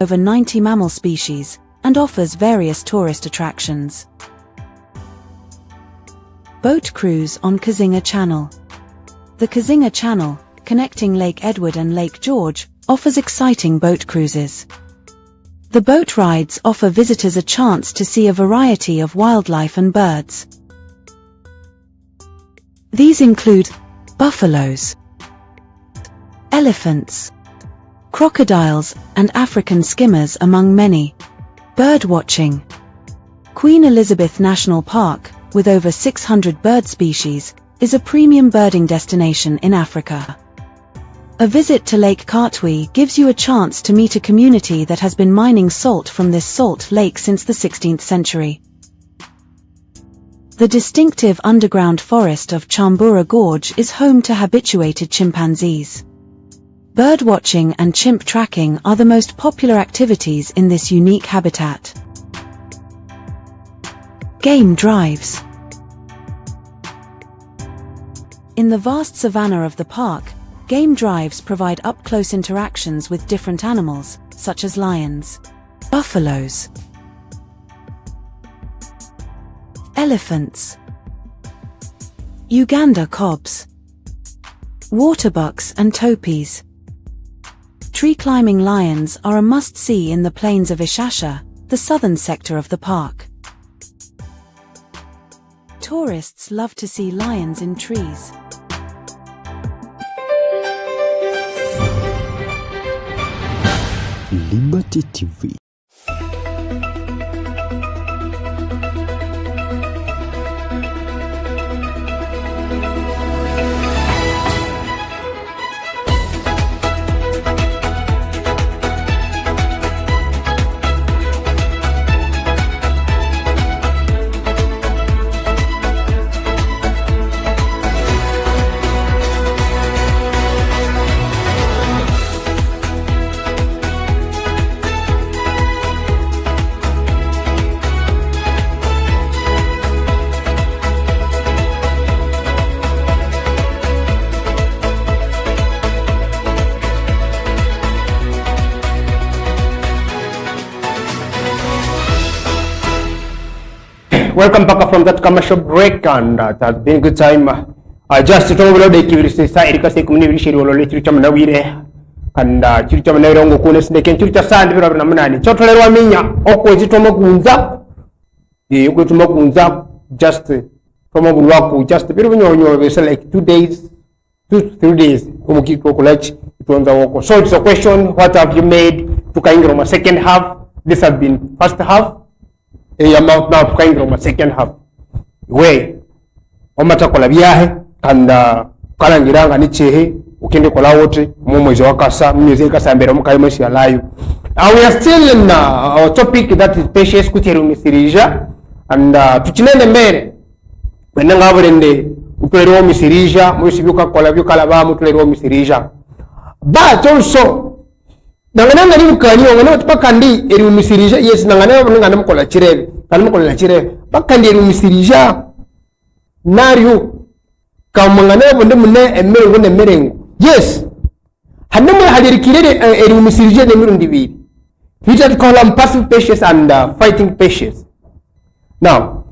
Speaker 10: over 90 mammal species, and offers various tourist attractions. Boat cruise on Kazinga Channel. The Kazinga Channel, connecting Lake Edward and Lake George, offers exciting boat cruises. The boat rides offer visitors a chance to see a variety of wildlife and birds. These include buffaloes, elephants, crocodiles, and African skimmers, among many. Bird watching. Queen Elizabeth National Park, with over 600 bird species, is a premium birding destination in Africa. A visit to Lake Katwe gives you a chance to meet a community that has been mining salt from this salt lake since the 16th century. The distinctive underground forest of Chambura Gorge is home to habituated chimpanzees. Birdwatching and chimp tracking are the most popular activities in this unique habitat. Game drives. In the vast savanna of the park, game drives provide up-close interactions with different animals, such as lions, buffaloes, elephants, Uganda cobs, waterbucks and topies. Tree-climbing lions are a must-see in the plains of Ishasha, the southern sector of the park. Tourists love to see lions in trees.
Speaker 1: Liberty TV.
Speaker 5: Welcome back from that commercial break, and it has been a good time. Just to overload the curiosity side, because the community share will let you come now with and church na rongo kuna sindeke church sand biro na mnani chotole wa minya okwe zitoma kunza okwe tuma kunza just from bulwaku just biro nyonyo we like 2 days 3 days kumukiko kulachi tuanza woko. So it's a question, what have you made to kaingira my second half? This has been first half. Amount now to kaingira my second half. We omata kola byahe kanda kalangiranga ni chehe ukende kola wote mu mwezi wa kasa mwezi kasa mbere mukaye mwezi ya layu. We are still in our topic that is patience kutero misirija and tuchinene mbere wenanga aburende utulero misirija mwisibuka kola byukala ba mutulero misirija but also nangana ni mukani ngana tupaka ndi eri misirija yes nangana mukola chirebe kandi mukola chirebe bakandi eri misirija nariyo kamangana bonde munne emere bonde merengo yes hanamwe hadirikirere eri misirija ne mirundi bibiri we call them passive patience and fighting patience. Now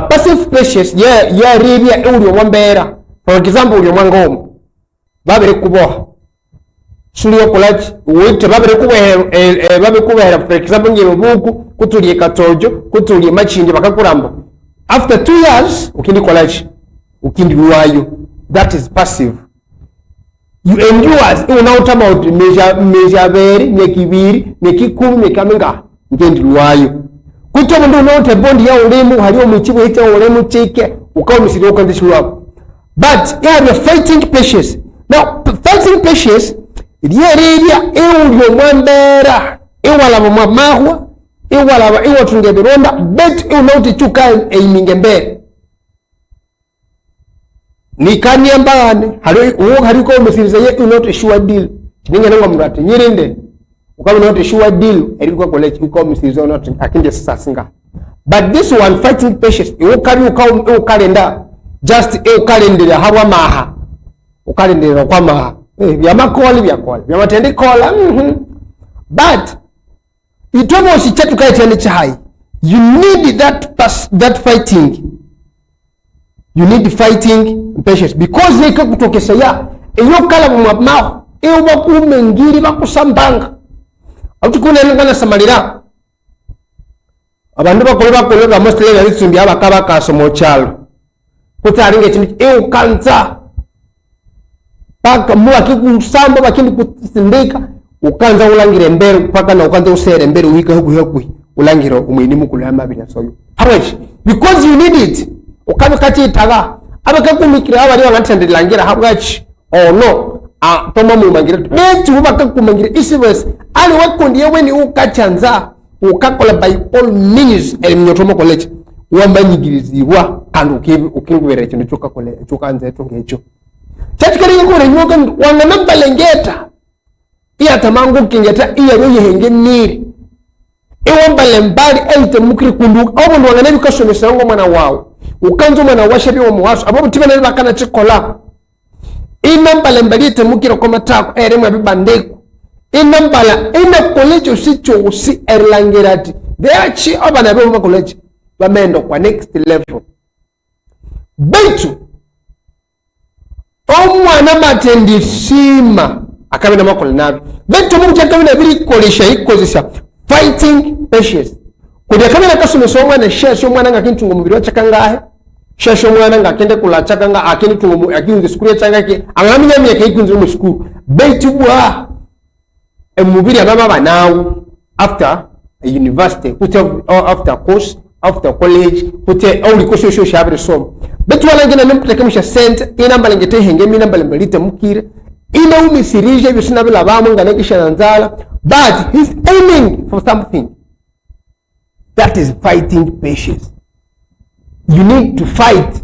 Speaker 5: passive patience ya rebya uri wambera, for example uri mwangomo babere kuboha suriyo kolaji wite babere kubera for example ngiye buku kutuliye katojo kutuliye machinje bakakuramba after 2 years ukindi kolaji ukindi ruwayo, that is passive. you endures unautama uti meja beri nekibiri nekikumi nekamenga ngendi lwayo kuto mundu unaute bondi ya ulemu haliyo mchibo hita ulemu chike ukawa misiri ukandishi wako. But yeah, you're fighting patience. Now fighting patience iliya eulyo mwambera ewala mwamahwa ewala ewa tungeberonda bet unauti chuka eiminge mbere nikani ambane haliko umusiriza ye unauti sure deal chininga nangwa mrati nyirinde ukawa unauti sure deal erikwa college ukawa umusiriza unauti akinde sasa singa. But this one fighting patience ukalenda just ukalendera hawa maha ukalendera kwa maha byamakoli byamatendikola but itomo usichetu kaitende chai. You need that fighting. You need fighting patience because nika kutokesa ya eyo kala mumamaho eyo bakume ngiri bakusambanga atukune ngana samalira abantu bakolera mostly yalitsumbya bakaba kasomo chalo kutaringe chini eyo kanza paka muwa kikusamba bakindi kusindika ukanza ulangire mbere paka na ukanza usere mbere uhika huku ulangiro umwinimu kulama bina soyo haweji because you need it ukabe kati itaga abakakumikira abari banatendera habwachi no toma mu mangira betu bakakumangira isibes ali wakundi yeweni ukachanza ukakola by all means elinyotomo college wambanyigirizibwa kandi ukingwera kintu cyokakole cyokanze etongecho cyakikari ko renyoga wanga nambalengeta iya tamangu kingeta iya yoyehenge niri ewambale mbali aite mukiri kundu abo wanga nabikashomesa ngo mwana wawe ukanzo mwana washabi wa muwaso abo mutima nari bakana chikola inambale mbali ite mukiri ko matako ere mwa bibandeko inambala ina college usicho usi erlangerati beachi abana bebo college bamendo kwa next level betu omwana matendisima akabe na makole nabi betu mu cyakabe na biri kolisha ikozisa fighting patience kujya kamera kasomesa omwana shesho omwana ngakintungo mubiri wa chakangahe shesho omwana ngakende kula chakanga akini tungo akinze skuru changake angaminya myaka ikunze mu skuru betu bwa emubiri ababa banawo after a university after course after college kute au likosho sho shabire som betu walangena nemputekemisha cent inamba lengete henge mina mbalite mukire ina umisirije bisina bila bamu nganekisha nzala but he's aiming for something that is fighting patience. You need to fight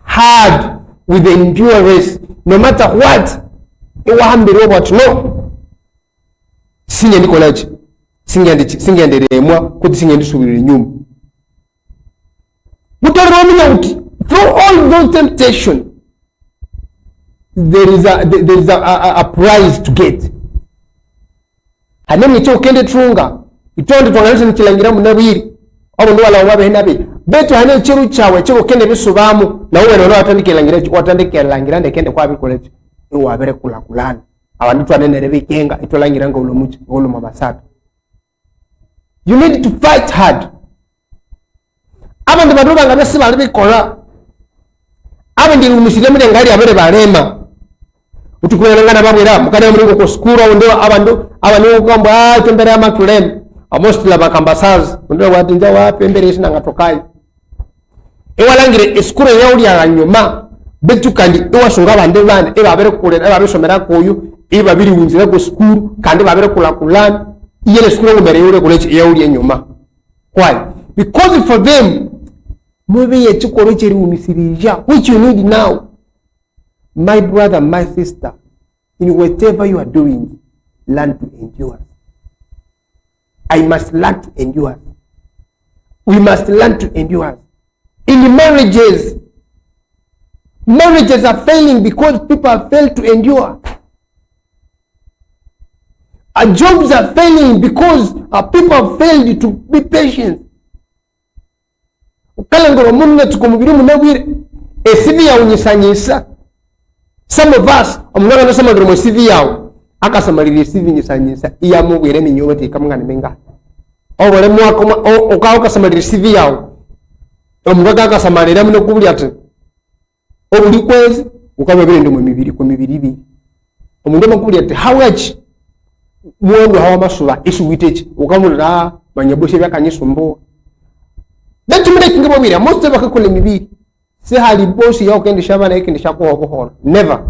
Speaker 5: hard with endurance no matter what ewahambire what no singe ndi college singe nderemwa kuti singe ndisubirira nyuma mutaromina uti through all those temptation there is a prize to get hanemwe cyo kende trunga itonde twangalise nikilangira munabiri abo ndo wala wabe nabi beto hane chiru chawe cyo kende bisubamu na uwe no watandike langira ndekende kwa bi college iwabere kula kulana abantu twanenere bikenga itolangira ngo ulomuchi ngolo mabasata. You need to fight hard. Abantu badoba ngabese bali bikola abandi umushilemire ngari abere barema utukwera ngana babwera mukana muri ko skura ndo abantu kwamba tembere amatulem almost la bakambasaz ndo watinja wapembere sina ngatokai ewalangire skura yauli aranyuma betu kandi ewashunga bande bane ebabere kulera ebabisomera koyo ebabiri winzira ko skuru kandi babere kula kulana yele skura ngomere yule college yauli enyuma. Why? Because for them movie yechikoro chiri umisirija which you need now. My brother, my sister, in whatever you are doing, learn to endure. I must learn to endure. We must learn to endure. In marriages are failing because people have failed to endure. Our jobs are failing because our people have failed to be patient. Ukalangoro munne tukumubiri munabwire esivi ya unyisanyisa. Some of us omwana no sama ngoro CV yawo akasamalira CV nyisanyisa iya mubwire minyobati kamngana menga obole mwako okawo kasamalira CV yawo omwaga akasamalira muno kubuli ati obuli kwezi ukababire ndo mu mibiri ibi omundu makubuli ati hawachi muondo hawa masuba isu witechi ukamulira banyaboshe byakanyisumbu betu mure kingabo bira most bakakole mibiri se hali bosi yao kendisha bana ikindisha ko buhoro never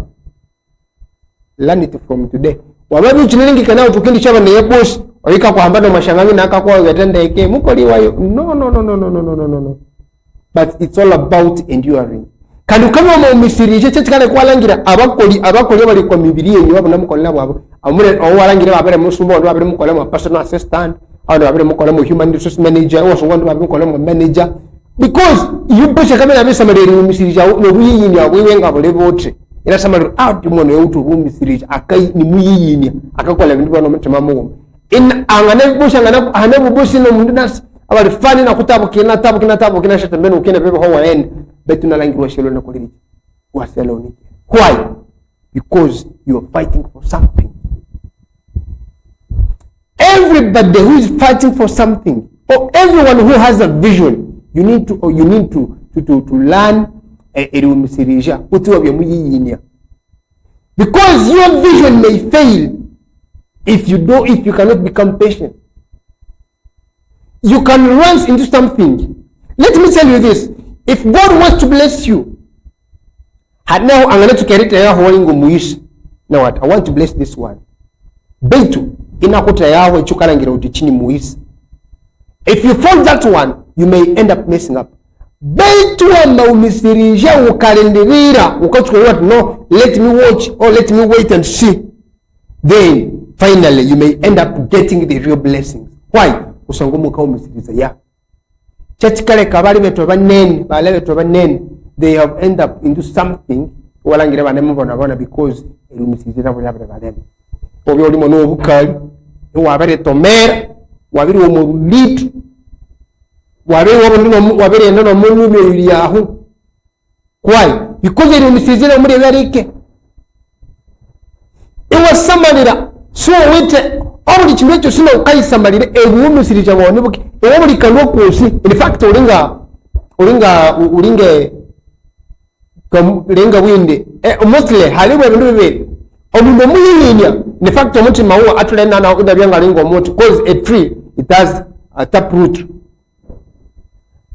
Speaker 5: learn it from today wababu chinelingi kana utukindisha bana ya bosi oika kwa hambano mashangami na akakwa wetenda eke mukoli wayo no but it's all about enduring kandi kama mu misirije cyekane kwalangira abakoli bali kwa mibiri yenyu babo namukolera babo amure owalangira babere musumbo ndo babere mukola mu personal assistant ndo babere mukola mu human resource manager oso ndo babere mukola mu manager because you boshe kamera besamalere mu misirije no buyiyini abwenga bole bote era samalere out mono yautu mu misirije akai ni muyiyini akakola bintu bano mutima mu in angane boshe ngana hane boshi no mundu nas abali fani na kutabukina shatambeni ukene bebe ho waende betu nalangirwa shelo na koliri waseloni. Why? Because you are fighting for something. Everybody who is fighting for something, or everyone who has a vision, you need to learn erumisirija utiwa bya muyiyinya. Because your vision may fail if you cannot become patient. You can run into something. Let me tell you this. If God wants to bless you, now I'm going to carry it holding muishi. Now what? I want to bless this one. Betu inakota yaho chukalangira utichini muishi. If you fall that one, you may end up messing up. Betu amba umisirija ukalendirira ukachukua what? No, let me watch or let me wait and see. Then finally you may end up getting the real blessings. Why? Usangumu ka umisiriza ya. Chachikale kabali beto banene they have end up into something walangira banemu bona because erumisiriza balene. Obi oli mono obukali wabere tomera wabiri wo litu wabere ndono munube yuli ahu. Why? Because erumisiriza muri berike iwasamalira so wite obuli kimwecho sino ukayisamalire ebuumisirija bone buki obuli kanwa kosi. In fact ulinga winde mostly haliwe bintu bibiri omundu muyiyinya. In fact omutima huwa atulena na udabyanga lingo omuti cause a tree it has a taproot.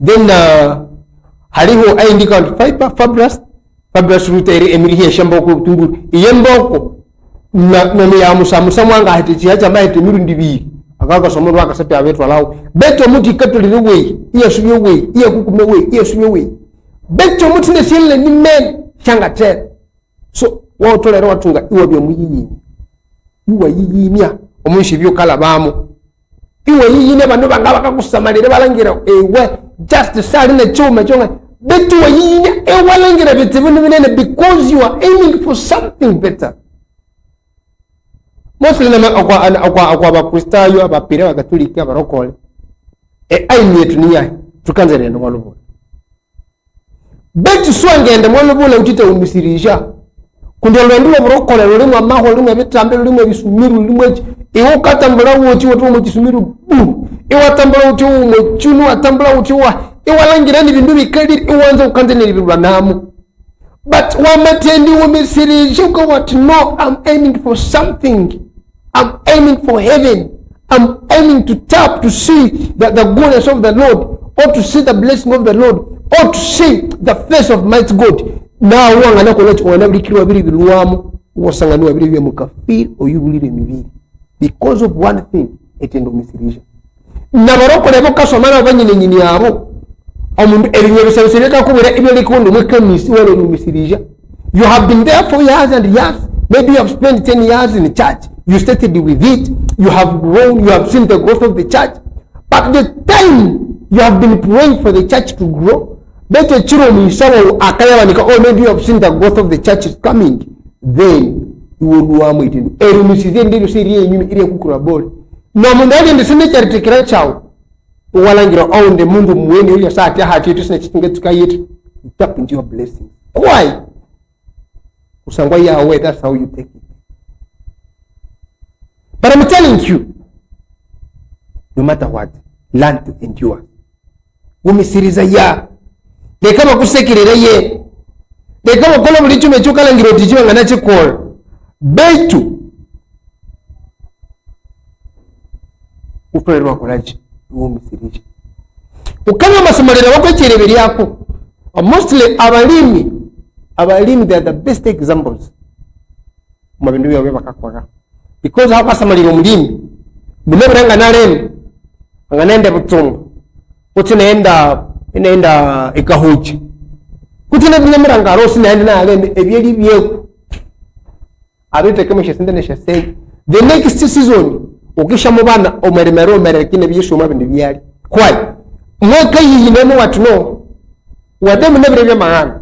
Speaker 5: Then haliho indicate fibrous root emirihe shamboko tunguru iyemboko na ya musa mwanga hati chiacha maite mirundi bibiri akaka somo rwaka sete abetu alawo beto muti katulire we iya subye we iya kukume we iya subye we beto muti ne sile ni men changa tere. So wa tolera watunga iwa byo muyiyini iwa yiyinya omunshi byo kala bamo iwa yiyine bano banga bakakusamalire balangira ewe just sali ne chuma chonga beto yiyinya ewalangira bitibune binene because you are aiming for something better. Mostly akwa bakristayo abapira bagatulika barokole aimye tuniya tukanzere ndo mwalubula betu swangende mwalubula utite umisirija kundelo ndo barokole lulimwa maho lulimwa bitambe lulimwa bisumiru lulimwa iwo katambula woti wotu mu kisumiru bu iwa tambula uti mu chunu atambula uti wa iwalangira ni bindu bikali iwanza ukanzene libulwa namu. But wamatendi umisirija ko what? No, I'm aiming for something. I'm aiming for heaven. I'm aiming to tap to see the goodness of the Lord, or to see the blessing of the Lord, or to see the face of mighty God. Now wanga college wana bikirwa biri biluwamu wasanganu biri mukafiri oyubulire mibiri because of one thing etendo misirija. Na baroko lebo kasomana banyine nyini yabo omundu ebinye bisabisereka kubera ibyo likondo mwekamisi wale misirija. You have been there for years and years. Maybe you have spent 10 years in the church. You started with it. You have grown. You have seen the growth of the church. But the time you have been praying for the church to grow, better children or maybe you have seen the growth of the church is coming. Then you will do a meeting. No mundali in the cemetery to cry chow. Walangira on the mundu mwende uya saa tia hati yetu snatch to tukayet. Tap into your blessing. Why? Usangwa Yahweh, that's how you take it. But I'm telling you, no matter what, learn to endure. Umisiriza ya. Dekama kusekirira ye. Dekama kola mulichume chukalangira utichiwa nganache call. baitu utolerwa kolaji uwo misirije ukama amasomalero bakwekerebe lyako. Mostly abalimi they are the best examples mu bintu byawe bakakola, because how kasamalira omulimi bineberanga nalemu anganende butungu kuti nenda ikahuji kuti nebinemeranga rosi naende naleme ebyeli byeku abitekemeshe sente neshe sei the next season ukisha mubana omeremero kine byishuma bintu byali kwai mwaka yiyi nemo watuno wademu nebire bya mahana,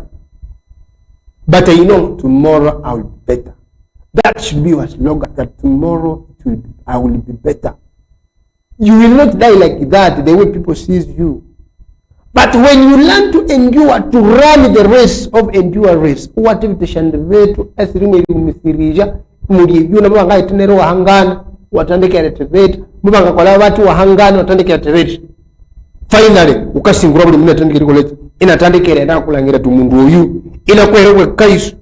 Speaker 5: but I know tomorrow I will be better. That should be your slogan, that tomorrow I will be better. You will not die like that the way people sees you. But when you learn to endure, to run the race of endurance, whatever the shandevetu esirimwe misirija muliyuna mubanga itinero wahangana watandikira tebet mubanga kola watu wahangana watandikira tebet. Finally ukasingura buli mundu atandikira college inatandikira na kulangira tu mundu oyu inakwerewe kaisu.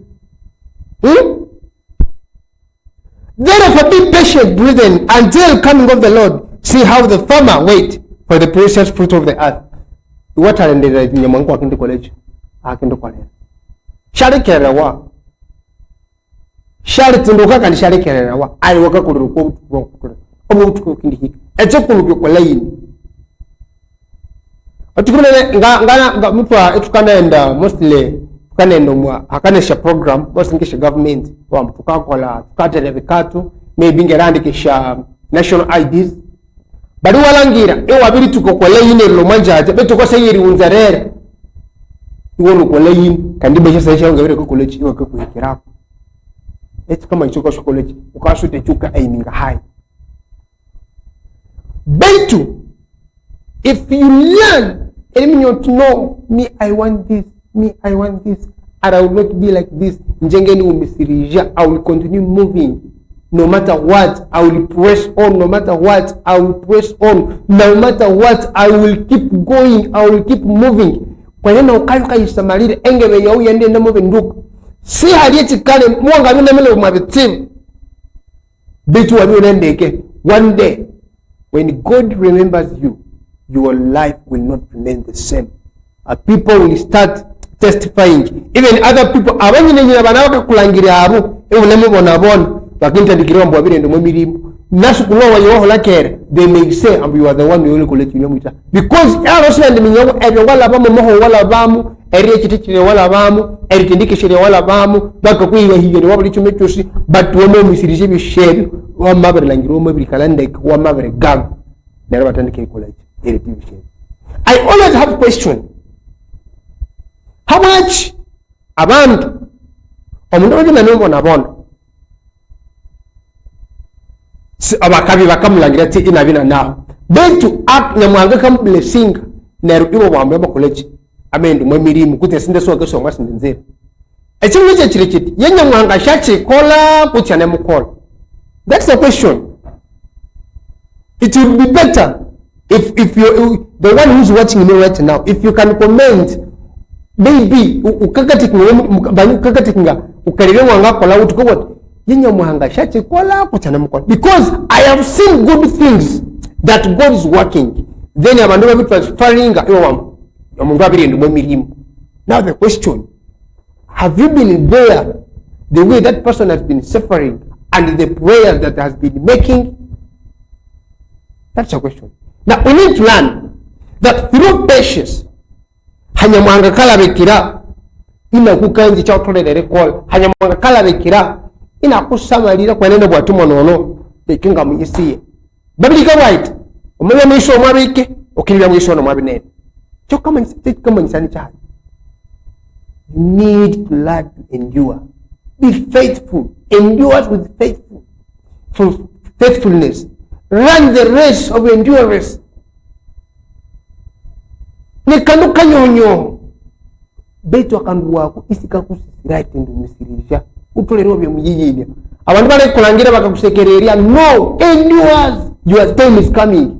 Speaker 5: Therefore be patient, brethren, until coming of the Lord. See how the farmer wait for the precious fruit of the earth. What are the nyamangu akindi college akindi kolera shari kerera shari tindoka kandi shari kerera ali waka kuruko obutuko kindi hiki echo kuruko kolayini atukumene ngana mutwa etukanenda mostly tukanenda mwa akanesha program bosingisha government wa mtukakola tukatele bikatu maybe ngerandikisha national IDs bari walangira ewabiri tukokola yine lomanjaje betoko seyiri unzarere iwono kola yine kandi beshe sesha ngabire ko college iwa ko kwikira kama ichoko college ukashute chuka aiminga hai betu. If you learn and you know me I want this and I will not be like this njengeni umisirija I will continue moving. No matter what, I will press on. No matter what, I will press on. No matter what, I will keep going. I will keep moving. Kwa nena ukayuka yisamalire engebe ya uya ndenda move nduku. Si halieti kane mwanga mine mele umabitimu. Bitu wadu nendeke. One day, when God remembers you, your life will not remain the same. People will start testifying. Even other people, abanyi nenyina banawaka kulangiri haru, ewu nemu bonabona. Bakinta dikiriwa mbwabire ndo mwemirimu nasukulowa yoho lakere they may say you are the one you will you know because arosla ndi minyo ebe wala bamu moho wala bamu eri kitikire wala bamu eri tindikishire wala bamu baka kuyiwa hiyere wabuli chumechosi but womo misirije bishebi wa mabere langiro mo bikalande wa mabere gag nero batandike college eri bishebi. I always have question, how much abantu omuntu wajina nembo nabona abakabi bakamulangira ati inabina naho bentu up nyamwanga kam blessing nerubibo bambe college amendu mwemirimu kuti sinde so gaso ngasinde nzira ekimwe kye kirikiti yenyamwanga shachi kola kutyane mukola. That's the question. It would be better if you the one who's watching me right now, if you can comment maybe ukakatikinga ukarire mwanga kola utuko what yenyamwanga shachi kola kutyane mukola, because I have seen good things that God is working. Then abantu babi transferring omuntu abirinde mwemirimu. Now the question, have you been there the way that person has been suffering and the prayer that has been making? That's a question. Now we need to learn that through patience hanyamwanga kala bekira ina kukanji cha otolere call hanyamwanga kala bekira ina kusamalira kwa nene bwatu monono bekinga muyisiye babika right omuye mwisho omwabike okirira mwisho no mwabinene cyo kama nisani cha. You need to learn to endure. Be faithful. Endure with faithfulness. Run the race of endurance. Nikanuka nyonyo. Betu akandu wako isika kusisiraite ndu misirija. Utolero bye muyiyine. Abantu bale kulangira bakakusekereria. No, endure. Your time is coming.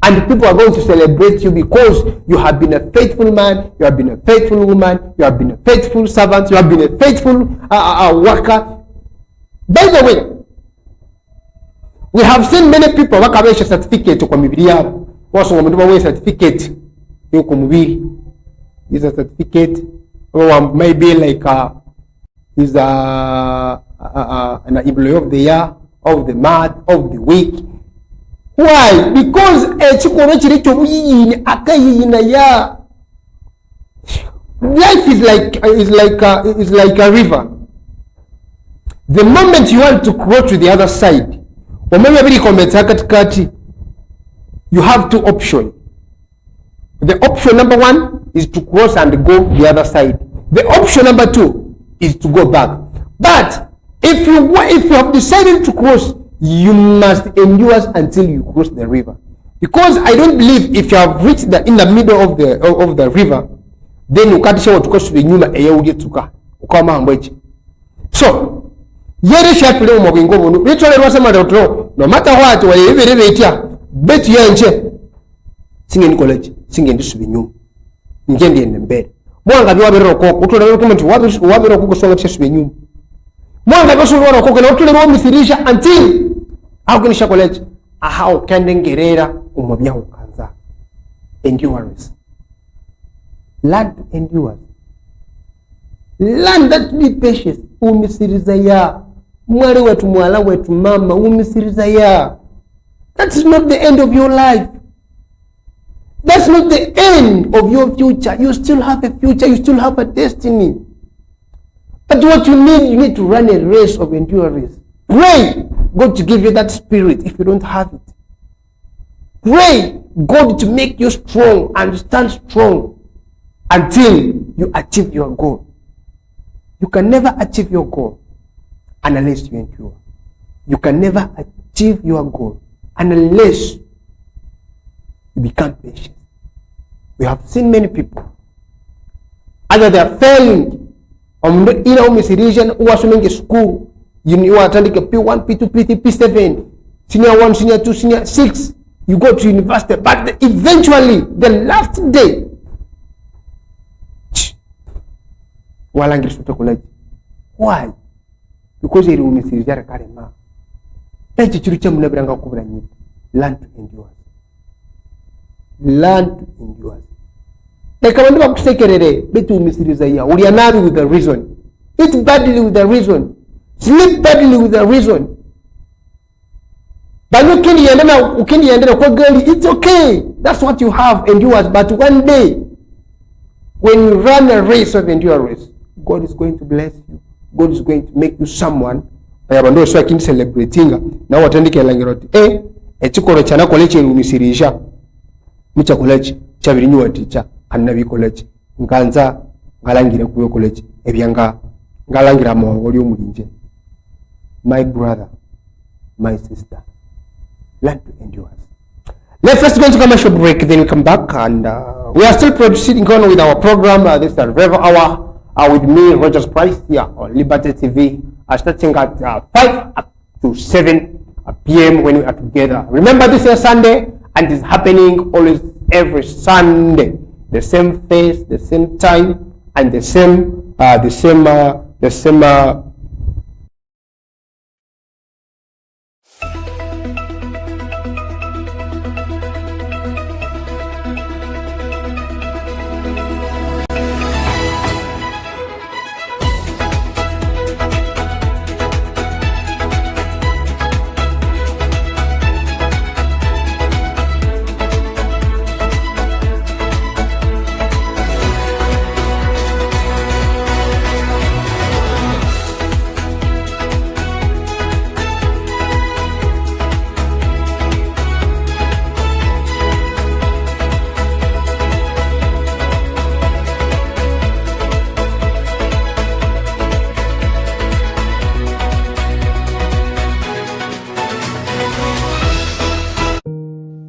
Speaker 5: And people are going to celebrate you because you have been a faithful man, you have been a faithful woman, you have been a faithful servant, you have been a faithful worker. By the way, we have seen many people bakabesha certificate kwa mibiri yabo. Wasonga mtu bawe certificate yo ku mubiri. Is a certificate or maybe like is an employee of the year, of the month, of the week. Why? Because chikoro chiri chobuyini akayina ya. Life is like a river. The moment you want to cross to the other side, you have two options. The option number one is to cross and go the other side. The option number two is to go back. But if you have decided to cross, you must endure until you cross the river. Because I don't believe if you have reached in the middle of the river, then you can't show to cross the nyuma eya tuka ukama ambechi. So yere shapile mu bingo bunu bitole rwasema dotro no matter what wa yebere betia betu yanje singeni college singeni subinyuma ngende mbere mwanga biwabero ko utole comment wabero ko songa subinyuma mwanga basubora ko kana utole ro misirisha until akunisha college aha ukende ngerera umubya ukanza endurance. Learn to endure. Learn that to be patient. Umisiriza ya mwari wetu mwala wetu mama umisiriza ya. That's not the end of your life. That's not the end of your future. You still have a future. You still have a destiny. But what you need to run a race of endurance. Pray God to give you that spirit if you don't have it. Pray God to make you strong and stand strong until you achieve your goal. You can never achieve your goal unless you endure. You can never achieve your goal unless you become patient. We have seen many people, either they are failing in this region who are swimming in school. You are attending a P1, P2, P3, P7, senior 1, senior 2, senior 6. You go to university, but eventually, the last day, why? Because they will miss their karema. Learn to endure. Learn to endure. They come and say, "Bet you miss with the reason. Eat badly with the reason. Sleep badly with the reason." But it's okay. That's what you have, endurance. But one day, when you run a race of endurance, God is going to bless you. God is going to make you someone. Ayabando so akin celebrating. Now watandike langiroti. Echikoro chana college rumisirisha. Mucha college chabirinyu teacher annabi college. Nganza ngalangira kuyo college. Ebyanga ngalangira mo oli omulinje. My brother, my sister, learn to endure. Let's first go to commercial break, then we come back, and we are still proceeding on with our program. This is the Revival Hour with me, Rogers Price, here on Liberty TV, starting at 5 up to 7 p.m. when we are together. Remember, this is Sunday, and it's happening always every Sunday. The same face, the same time, and the same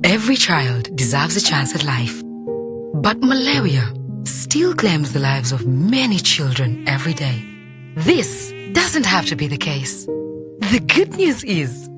Speaker 2: Every child deserves a chance at life. But malaria still claims the lives of many children every day. This doesn't have to be the case. The good news is,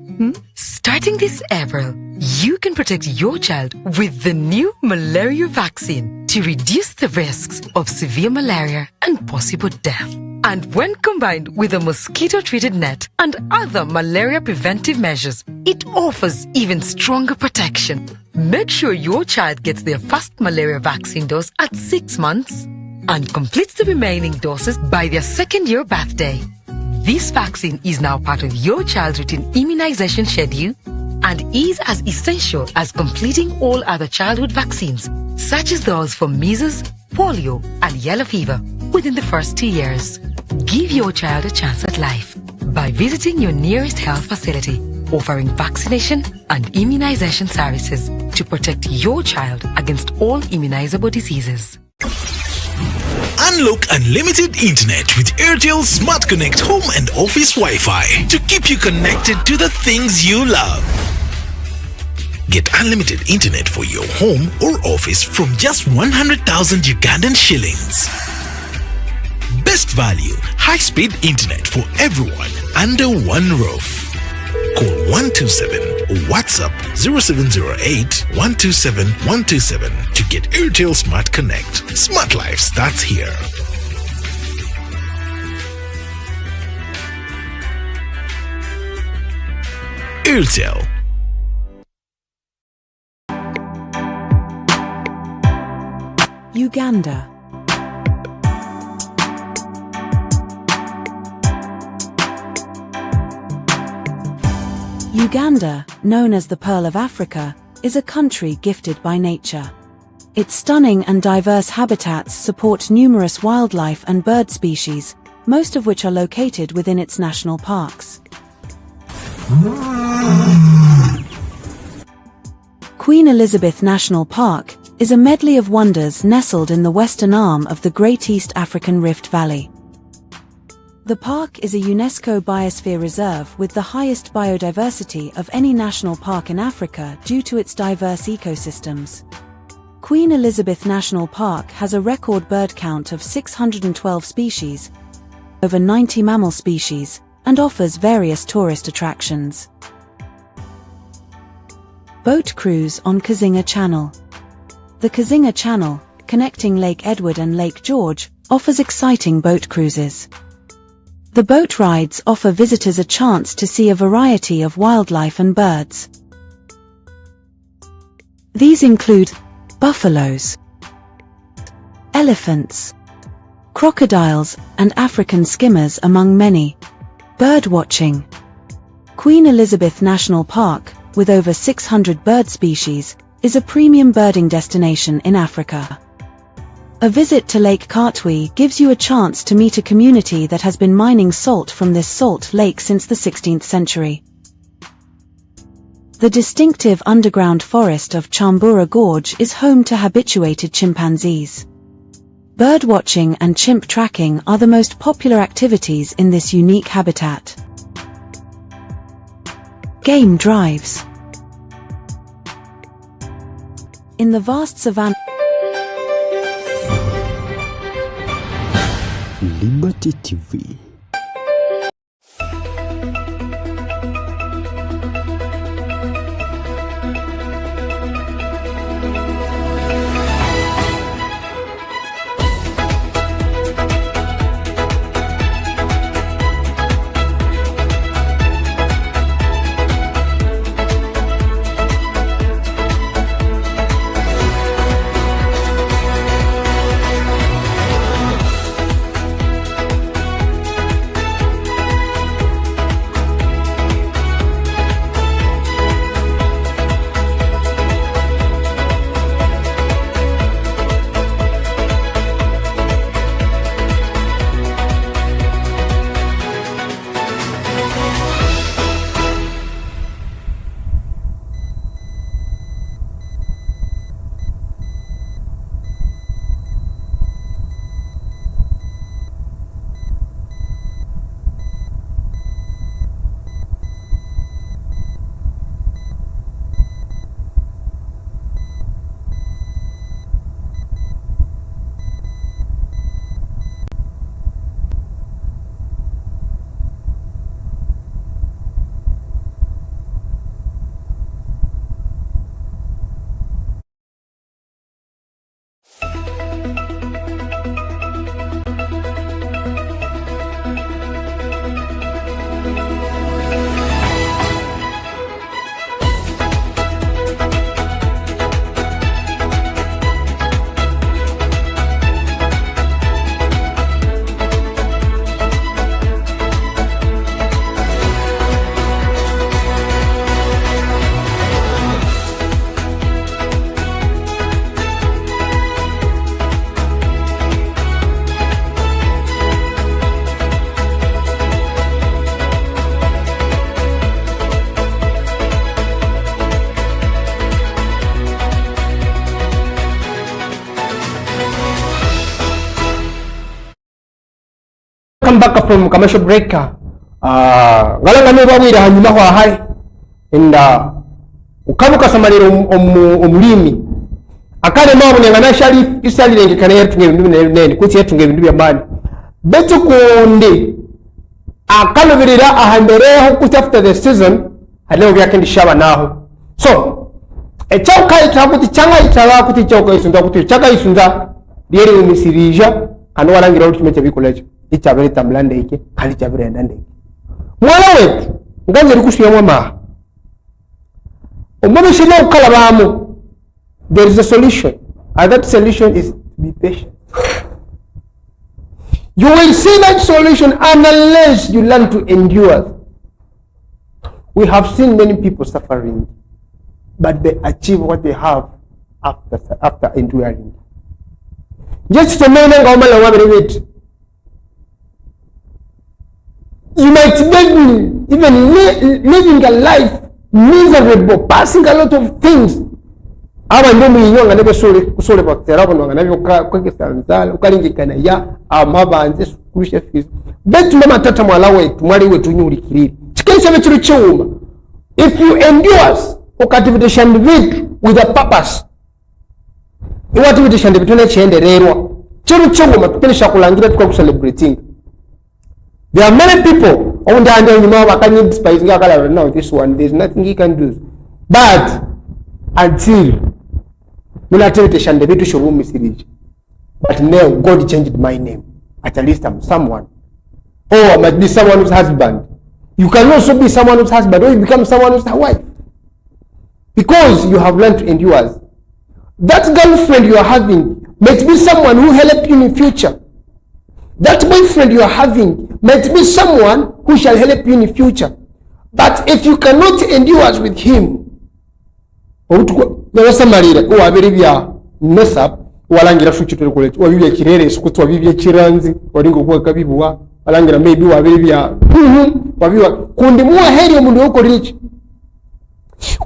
Speaker 2: starting this April, you can protect your child with the new malaria vaccine to reduce the risks of severe malaria and possible death. And when combined with a mosquito-treated net and other malaria preventive measures, it offers even stronger protection. Make sure your child gets their first malaria vaccine dose at 6 months and completes the remaining doses by their second-year birthday. This vaccine is now part of your child's routine immunization schedule and is as essential as completing all other childhood vaccines, such as those for measles, polio, and yellow fever within the first 2 years. Give your child a chance at life by visiting your nearest health facility, offering vaccination and immunization services to protect your child against all immunizable diseases.
Speaker 3: Unlock unlimited internet with Airtel Smart Connect Home and Office Wi-Fi to keep you connected to the things you love. Get unlimited internet for your home or office from just 100,000 Ugandan shillings. Best value, high-speed internet for everyone under one roof. Call 127 or WhatsApp 0708 127 127 to get Airtel Smart Connect. Smart life starts here. Airtel.
Speaker 10: Uganda. Uganda, known as the Pearl of Africa, is a country gifted by nature. Its stunning and diverse habitats support numerous wildlife and bird species, most of which are located within its national parks. Queen Elizabeth National Park is a medley of wonders nestled in the western arm of the Great East African Rift Valley. The park is a UNESCO Biosphere Reserve with the highest biodiversity of any national park in Africa due to its diverse ecosystems. Queen Elizabeth National Park has a record bird count of 612 species, over 90 mammal species, and offers various tourist attractions. Boat cruise on Kazinga Channel. The Kazinga Channel, connecting Lake Edward and Lake George, offers exciting boat cruises. The boat rides offer visitors a chance to see a variety of wildlife and birds. These include buffaloes, elephants, crocodiles, and African skimmers among many. Bird watching. Queen Elizabeth National Park, with over 600 bird species, is a premium birding destination in Africa. A visit to Lake Katwe gives you a chance to meet a community that has been mining salt from this salt lake since the 16th century. The distinctive underground forest of Chambura Gorge is home to habituated chimpanzees. Bird watching and chimp tracking are the most popular activities in this unique habitat. Game drives. In the vast savanna,
Speaker 1: Liberty TV.
Speaker 5: come back from commercial break. Galanga ne babwira hanyuma kwa hai inda ukabuka samalira omulimi akale mabu ngana shali isali lenge kana yetunge bindu nene kuti yetunge bindu byamani betu kundi akaloberera ahambereho kuti after the season haleho byakendi shaba naho so echauka itakuti changa itala kuti chauka isunda kuti chaka isunda lieri umisirija kano walangira kuti meche bikolecho ichabere tamlande ike kali chabere ndande mwana wetu nganze likushiya mwama umama shina ukala bamu. There is a solution, and that solution is to be patient. You will see that solution unless you learn to endure. We have seen many people suffering, but they achieve what they have after enduring. Just to know that you might be even living a life miserable, passing a lot of things. Aba ndomu yinyonga nebe kusole baktera bono nabyo kwekesanzala ukalingikana ya amabanze kurisha fizi betu mama tata mwala wetu mwali wetu nyulikiriri chikesha betu cyuma. If you endures ukativitation vitu with a purpose iwativitation vitu ne chendererwa chiru cyuma tukenisha kulangira tukwa celebrating. There are many people on the nyuma bakanyi despise ngakala now this one there's nothing he can do, but until but now God changed my name. At least I'm someone. Or I might be someone whose husband. You can also be someone whose husband, or you become someone whose wife. Because you have learned to endure. That girlfriend you are having might be someone who help you in the future. That boyfriend you are having might be someone who shall help you in the future. But if you cannot endure with him, Samarira, who are very mess up, Walangira future to college, or you kirere, scoot or Vivia Chiranzi, or Dingo Kabibua, Walangira maybe Wavivia, Kundimua Herium Mundo Rich.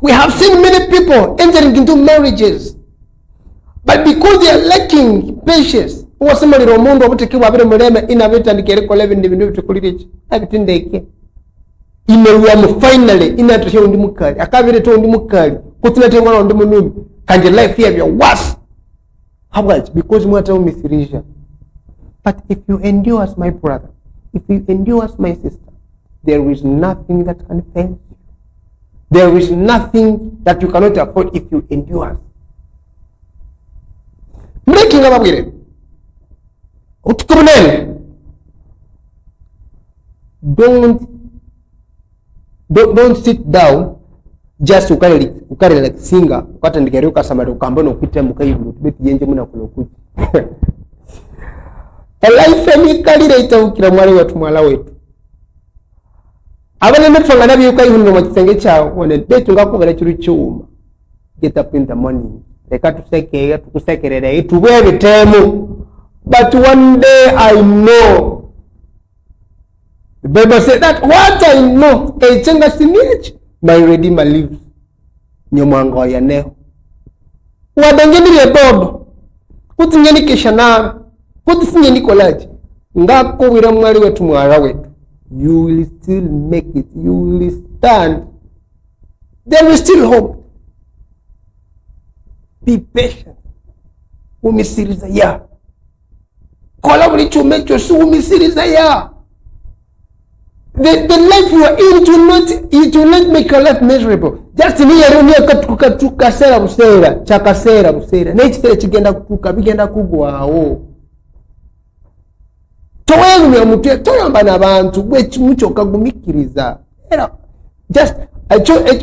Speaker 5: We have seen many people entering into marriages, but because they are lacking patience, or somebody Romondo would take over Morema in a bit and get 11 to college, everything they can. Finally, in a show in the Mukari, a cabinet on the Mukari. Put on the moon. Can your life here be worse? How much? Because we are Mr. But if you endure as my brother, if you endure as my sister, there is nothing that can fail you. There is nothing that you cannot afford if you endure. Making up with it. Don't sit down. Just ukari like singer ukata ndigeruka samari ukambona ukite mukayibu beti yenje muna kulokuti life ni kalira itawukira mwali wetu mwala wetu abana ndifanga nabi ukayibu mu kisenge cyawo one beti ngakubera kiri cyuma. Get up in the morning reka tusekeye tukusekerere itubwe bitemu, but one day I know the Bible said that what I know echenga sinichi my Redeemer lives. Nyomango ya neo. Wadangeni ya bobo. Kuti ngeni keshana. Kuti singeni kolaji. Ngako wira mwali wetu mwara wetu. You will still make it. You will stand. There is still hope. Be patient. Umisiriza ya. Kola wuli chumecho su umisiriza ya. The life you are in it will not make your life miserable. Just in here only katuka sera busera, chakasera busera. Nechi chigenda kutuka bigenda kugwawo. Towengu ya mutwe toyamba nabantu bwe mucho kagumikiriza. Just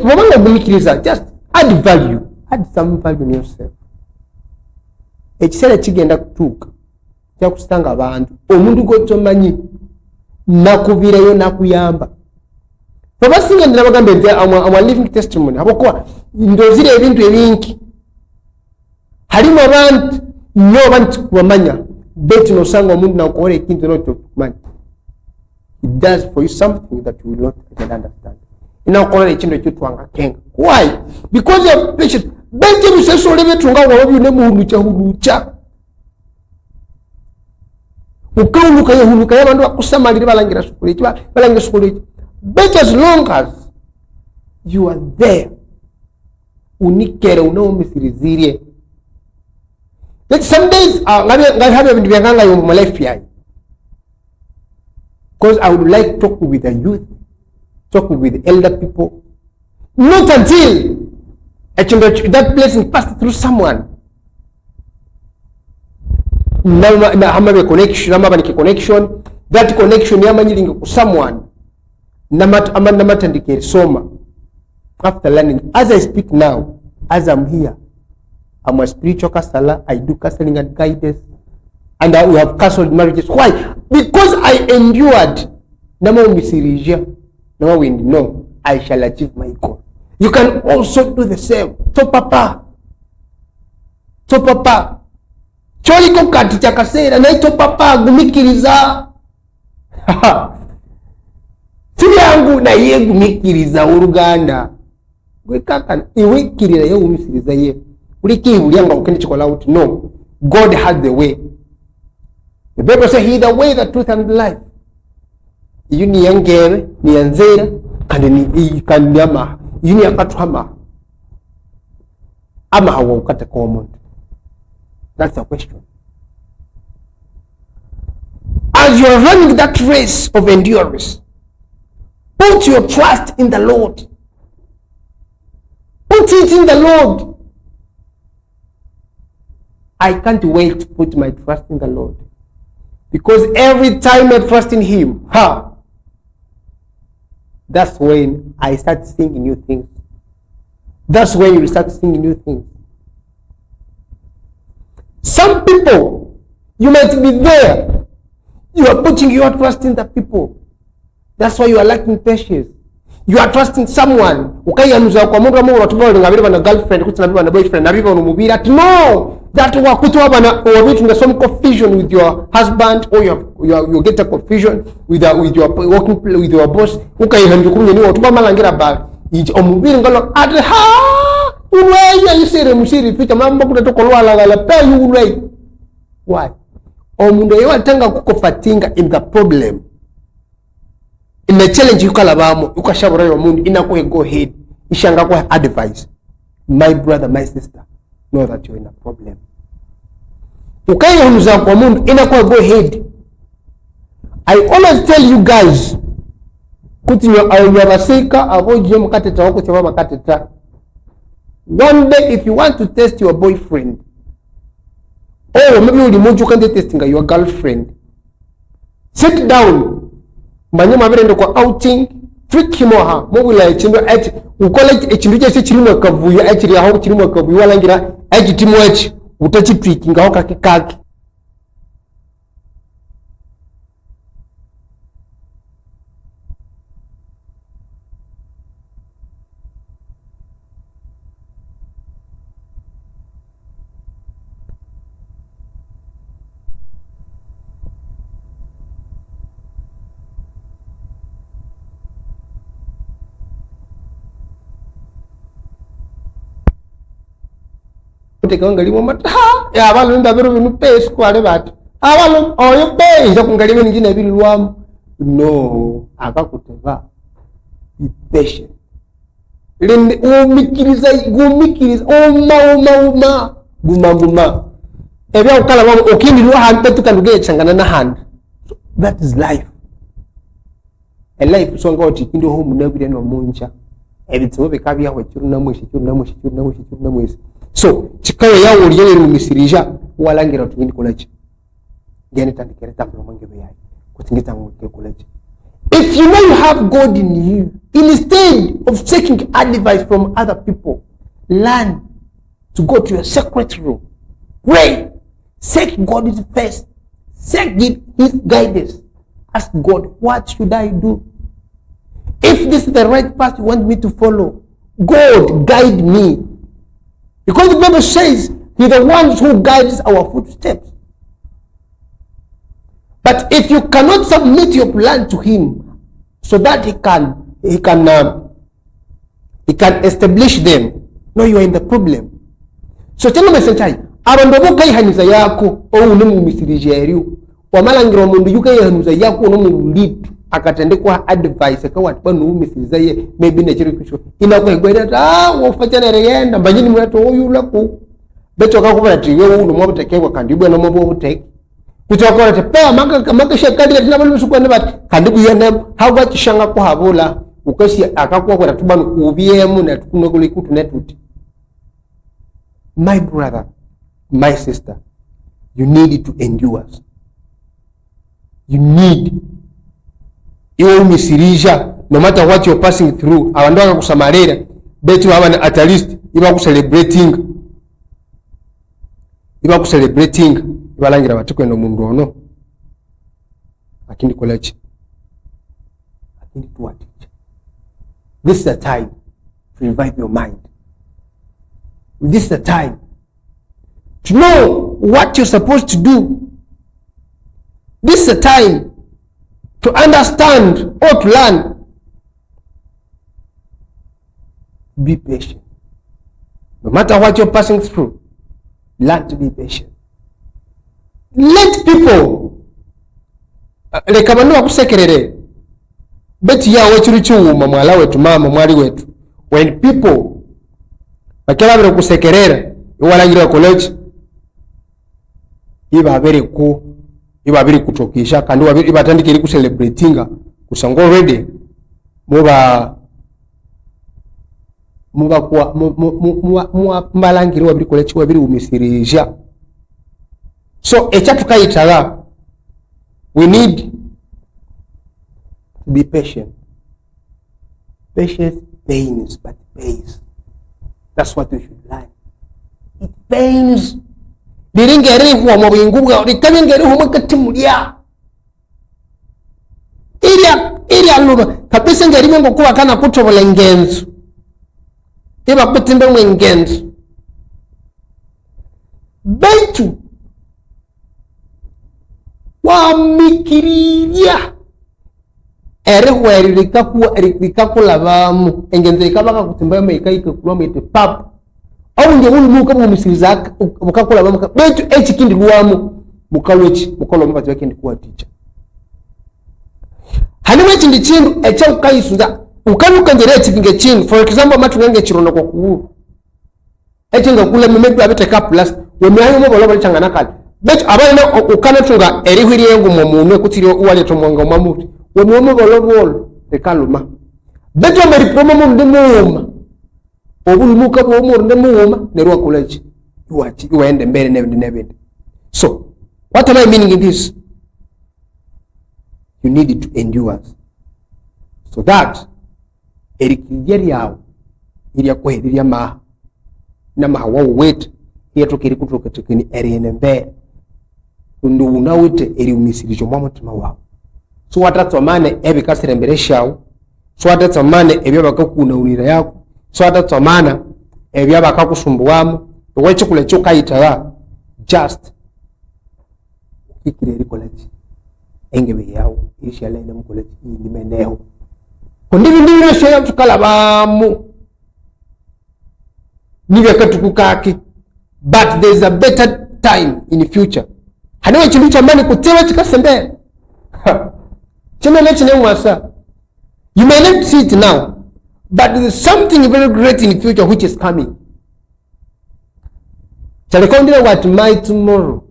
Speaker 5: wabanga gumikiriza, just add value. Add some value in yourself. Ekisera chigenda kutuka. Kya kusanga abantu. Omundu gotomanyi nakuvireyo nakuyamba. Baba singa ndirabagambe ntia amwa living testimony. Habokuwa ndozire ebintu ebinki. Harimo abantu nyo abantu kubamanya. Beti no sanga omundu nakore ikintu no kumanya. It does for you something that you will not even understand. Inakora ekintu kyotwanga kenga. Why? Because you have patience. Beti buseso lebe tunga wabi ne muhulucha hulucha. ukawuluka yehuluka yabantu bakusamalira balangira sukulu but as long as you are there unikere unaumisirizire that some days ngabe bintu byanganga yo mu life yayi because I would like talking with the youth, talking with the elder people, not until that blessing passed through someone. Na hama connection, that connection yamanyiringa ku someone namatandike soma. After learning, as I speak now, as I'm here, I'm a spiritual counselor. I do counseling and guidance, and we have counseled marriages. Why? Because I endured. No, I shall achieve my goal. You can also do the same. To papa. Choli ko kati chakasera na ito papa gumikiriza. Siri yangu na ye gumikiriza uruganda. Gwe kaka iwe kirira ye umisiriza ye. Uliki ulianga ukeni chikola out. No. God had the way. The Bible says he the way, the truth and the life. You ni yangere, ni yanzera, kandi ni kanyama. You ni akatuhama. Ama hawa ukata common. That's the question. As you are running that race of endurance, put your trust in the Lord. Put it in the Lord. I can't wait to put my trust in the Lord. Because every time I trust in Him, that's when I start singing new things. That's when you start singing new things. Some people, you might be there. You are putting your trust in the people. That's why you are lacking patience. You are trusting someone. Ukayanuza kwa mundu amu watuba ngabira na girlfriend kutina na boyfriend na biba numubira. No, that wakutuwa bana wabitu some confusion with your husband, or you get a confusion with your working with your boss. Ukayihanju kumye ni watuba malangira ba. Omubiri ngalo ate uweya yisere musiri fita mambo kutatoka lwala pe uwei. Why? Omundu yewa tanga kukofatinga in the problem. In the challenge yukalabamo ukashabura yo mundu inakwe go ahead ishanga kwa advice. My brother, my sister, know that you're in a problem. Ukayihanuza kwa mundu inakwe go ahead. I always tell you guys kuti nyabaseka aboje mukateta wako cyaba makateta. One day if you want to test your boyfriend, or maybe you want to testing your girlfriend, sit down. Manyama vile ndo kwa outing, trick him or her. Mobile ya chindo eti ukola echinduja se chirimu kavuya eti ya ho chirimu kavuya walangira eti timu eti utachi trick ngaho kakikaki. Tekangalimo mata ya abantu ndabero binu pesi kwale bati abantu oyo pesi kungalimo njine bilwamu no akakuteva be patient lende umikiriza guma ebya ukala bamo okindi lwa hande tukanduge changana na hand. That is life. A life so ngoti kindi ho munabire no muncha ebitso bekabya ho chiru na mwishi. So, chikawe ya uriye rumisirija walangira tugindi kulachi. Gene tandikere tamblo mangebe yayi. Kutingita ngike kulachi. If you know you have God in you, instead of taking advice from other people, learn to go to your secret room. Pray. Seek God first. Seek His guidance. Ask God, what should I do? If this is the right path you want me to follow, God, guide me. Because the Bible says He's the one who guides our footsteps. But if you cannot submit your plan to Him so that He can establish them, no, you are in the problem. So tell me, abantu bokai haniza yako ou nemu misirije eriu wamalangira omundu yuka yahanuza yako no mulitu akatendekwa advice akawa bano umisiriza ye maybe nekiri kusho inakwegwera wofachana regenda mbanyini mwato oyulako beto akakubara tiwe uno mwabutekebwa kandi bwe no mbo buteke kuchokora te pa maka shekadira tina bali musuko ne bat kandi buyene hawa chishanga ko habula ukasi akakwa kwa tubanu ubiemu na tukuno kuli kutu netuti. My brother, my sister, you need to endure. You need iwe umisirija no matter what you're passing through. Abandu bakakusamarira betu abana at least iba ku celebrating ibalangira batuko eno mundu ono akindi college akindi to teach. This is the time to revive your mind. This is the time to know what you're supposed to do. This is the time to understand or to learn. Be patient. No matter what you're passing through, learn to be patient. Let people lekabanua kusekerere beti ya wechuru chuuma mwala wetu mama mwali wetu. When people bakela bere kusekerera iwalangira college iba bere kutokisha kandi wabiri batandikira ku celebratinga kusango already muba kwa mbalangire wabiri college wabiri umisirija. So echatukayitaga, we need to be patient. Patience pains, but pays. That's what we should learn. It pains. Liringere huwa mwinguga likabingere huwa katimulia. Iria luma kabisa ngeri ngo kuba kana kutobola ngenzo. Iba kutimba mwengenzo. Baitu wa mikiriria erihweri likakula bamu engenzo ikabaka kutimba meikaika kulwa mete pap au nge uli muka mumisiriza ukakula bamu betu ekindi luwamu mukalochi mukolo mbati wake ndikuwa teacher hanimwe chindi chindu echa ukayisuza ukanuka njere chikinge chindu. For example matu ngenge chirono kwa kuhuru echinga kula memedu abete ka plus wemyayo mo bolo changana kali betu abana ukana tunga erihwiri yengu mumwe kutiri uwale tomwanga mamuti wemyomo bolo ekaluma betu amari promo mu ndimuma obulumuka bwo ndimuma nerwa college yuachi uende mbere nebende. So what am I meaning in this? You need to endure so that erikiyeri yao iri yakwehiriria maha na maha wawo wete yatokiri kutoka tekini erine mbere undu unawite eri umisirijo mwa mutima wawo. So watatsomane ebikasire mbere shawo, so watatsomane ebyabakakuna unira yako, so watatsomana ebyabakakusumbuwamo owechikule chokayitaga just ikire eri college engebe yawo ishala ina college indimeneho kondibi ndire sheya tukalabamu nibe katukukaki. But there's a better time in the future. Haniwe chindu cha mani kutewa chikasembere chimele chine mwasa. You may not see it now, but there's something very great in the future which is coming. Chalikondile what my tomorrow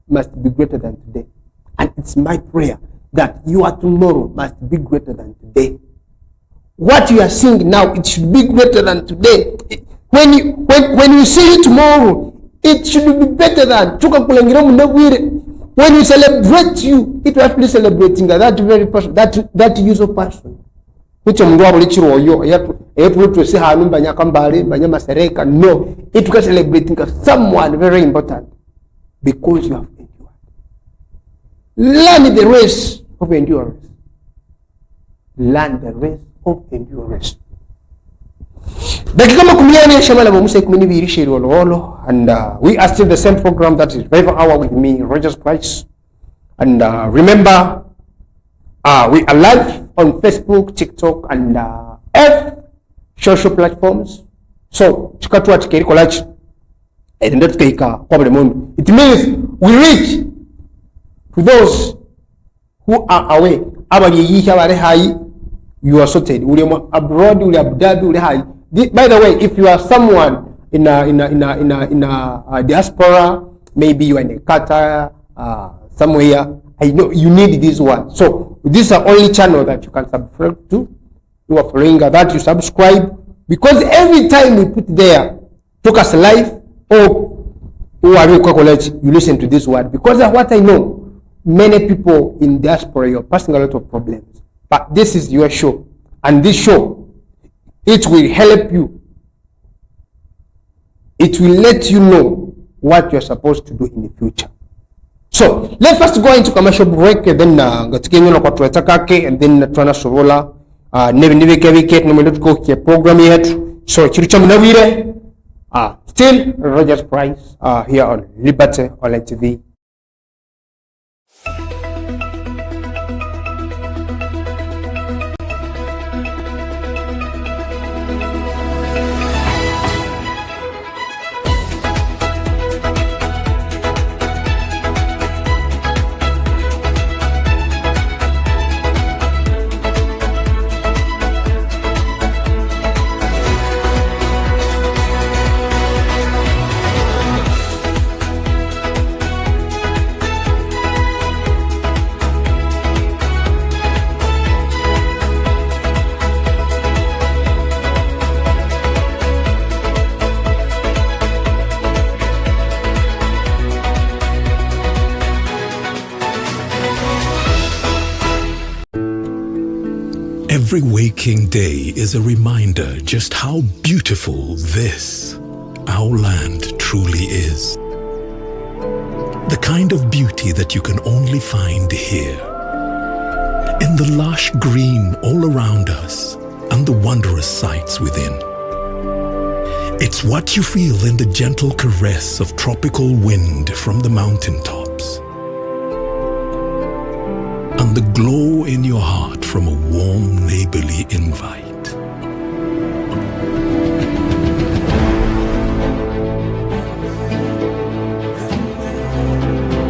Speaker 5: must be greater than today. And it's my prayer that your tomorrow must be greater than today. What you are seeing now, it should be greater than today. When you see it tomorrow, it should be better than when you celebrate you, it will actually celebrating that very person, that use of person. Which no, it was celebrating someone very important because you have endured. Learn the race of endurance. Learn the race of endurance. Dakika makumiani ya shamala mamusa kumini viirishi olo and we are still the same program that is Revival Hour with me, Rogers Price. And remember, we are live on Facebook, TikTok, and F social platforms. So chikatu atikeri kolachi. It means we reach To those who are away, you are sorted. Abroad, Abu Dhabi. By the way, if you are someone in a diaspora, maybe you are in Qatar, somewhere, I know you need this one. So this is the only channel that you can subscribe to. You are following that, you subscribe, because every time we put there, Talk Us Live, or you listen to this word. Because of what I know, many people in diaspora, you're passing a lot of problems. But this is your show. And this show, it will help you. It will let you know what you're supposed to do in the future. So let's first go into commercial break, and then and then Sorola program yet. So still Rogers Price here on Liberty Online TV.
Speaker 3: Every waking day is a reminder just how beautiful this, our land, truly is. The kind of beauty that you can only find here. In the lush green all around us and the wondrous sights within. It's what you feel in the gentle caress of tropical wind from the mountaintops. And the glow in your heart from a warm neighborly invite.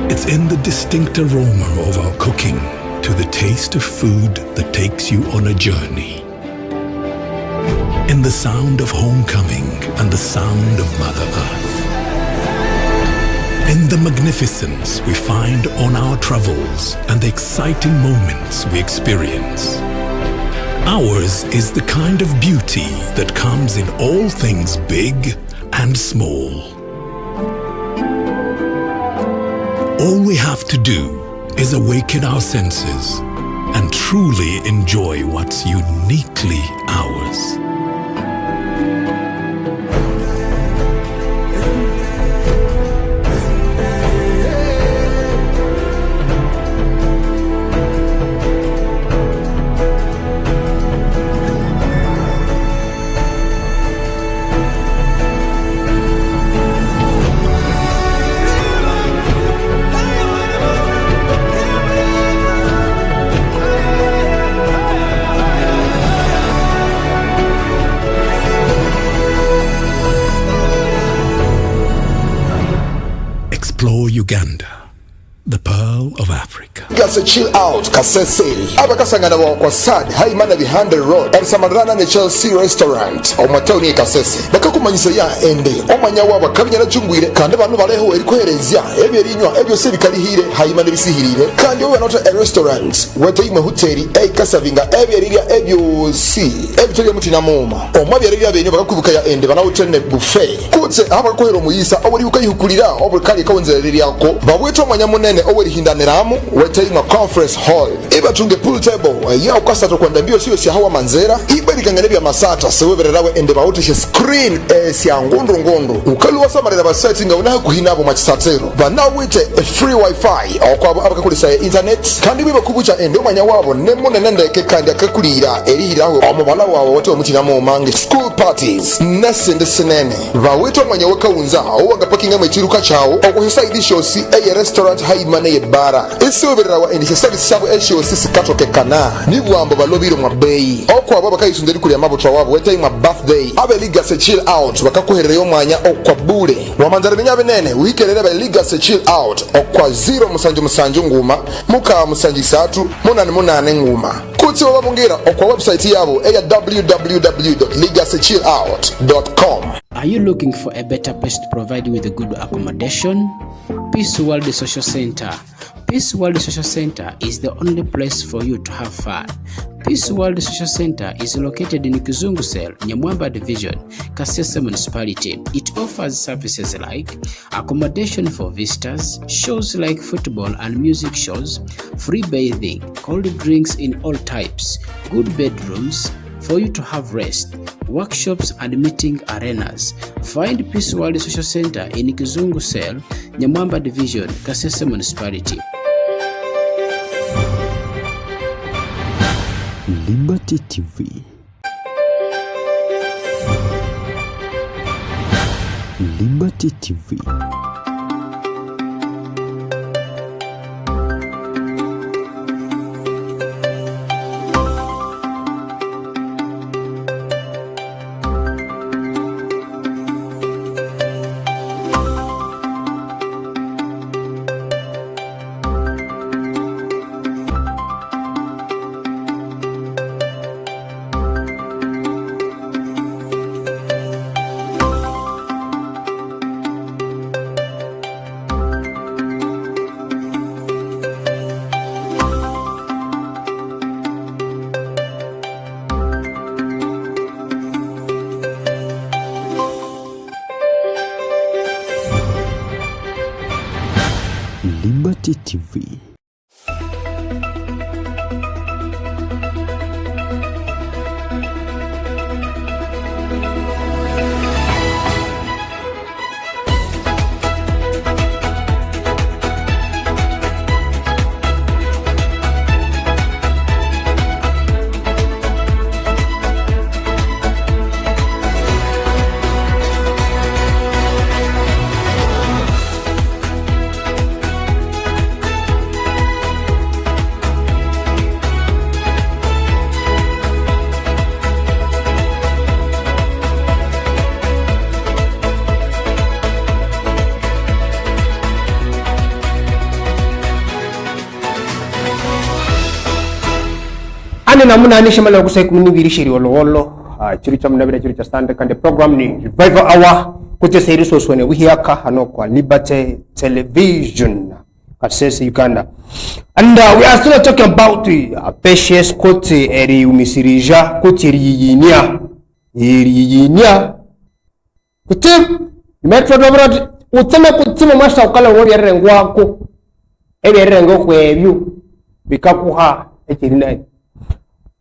Speaker 3: It's in the distinct aroma of our cooking to the taste of food that takes you on a journey. In the sound of homecoming and the sound of Mother Earth. In the magnificence we find on our travels and the exciting moments we experience. Ours is the kind of beauty that comes in all things big and small. All we have to do is awaken our senses and truly enjoy what's uniquely ours. Uganda, the pearl of Africa.
Speaker 4: Gase chill out Kasese abakasangana kwa sad haimana behind the road erisamarana ne Chelsea restaurant omwatoni Kasese bakakumanyisa ya ende omanya waba kabinyana jungwire kandi abantu bareho eri kwerezya ebyerinywa ebyo se bikalihire haimana bisihirire kandi we not a restaurant wete imwe hoteli kasavinga ebyeriria ebyo si ebitoli mutina moma omwabyeriria benyo bakakubuka ya ende bana hoteli buffet kutse abakohero muyisa obuli ukayihukulira obuli kali kawonzereri yako babweto omanya munene obuli hindaniramu wete imwe conference hall ibatunge pool table ya ukasata kwenda mbio sio sia hawa manzera ibarikangane bya masata sewebererawe ende bawutishe screen sia ngondo ukaluwa samarira ba setting una kuhinabo machisatero banawite free wifi akwabo abakakulisa internet kandi biba kubucha ende omanya wabo nemunene ndeke kandi akakulira erihiraho omubala wawo wote omutina mu mange school parties nesende senene bawito omanya wakawunza owaga parking amachiruka chawo okuhisa idishosi restaurant haimane bara iseweberera wa endisha sali sabu esho sisi katoke kana nibwambo balobiro mwa bei okwa baba kayisunderi kuli amabo twawabo weta imwa birthday abe liga se chill out bakakuhereyo mwanya okwa bure wamanzara binyabe nene wikerere ba liga se chill out okwa 0 musanju nguma muka musanji 3 8 nguma kuti wababungira okwa website yabo eya www.ligasechillout.com.
Speaker 6: Are you looking for a better place to provide you with a good accommodation? Peace World Social Center. Peace World Social Center is the only place for you to have fun. Peace World Social Center is located in Kizungu Cell, Nyamwamba Division, Kasese Municipality. It offers services like accommodation for visitors, shows like football and music shows, free bathing, cold drinks in all types, good bedrooms for you to have rest, workshops and meeting arenas. Find Peace World Social Center in Kizungu Cell, Nyamwamba Division, Kasese Municipality.
Speaker 1: Liberty TV. Liberty TV. Liberty TV.
Speaker 5: ane namuna anisha mala kusai kumnibiri shiri wolo chiri cha mnabira chiri cha stande kande program ni Revival Hour kute seiri sosone wihiyaka hano kwa Liberty Television Kasese Uganda. And we are still talking about patience kote eri umisirija kote eriyiyinia kote metro dobrod uteme kutima mwasa ukala wori erengo wako erengo kwebyo bikakuha ekirina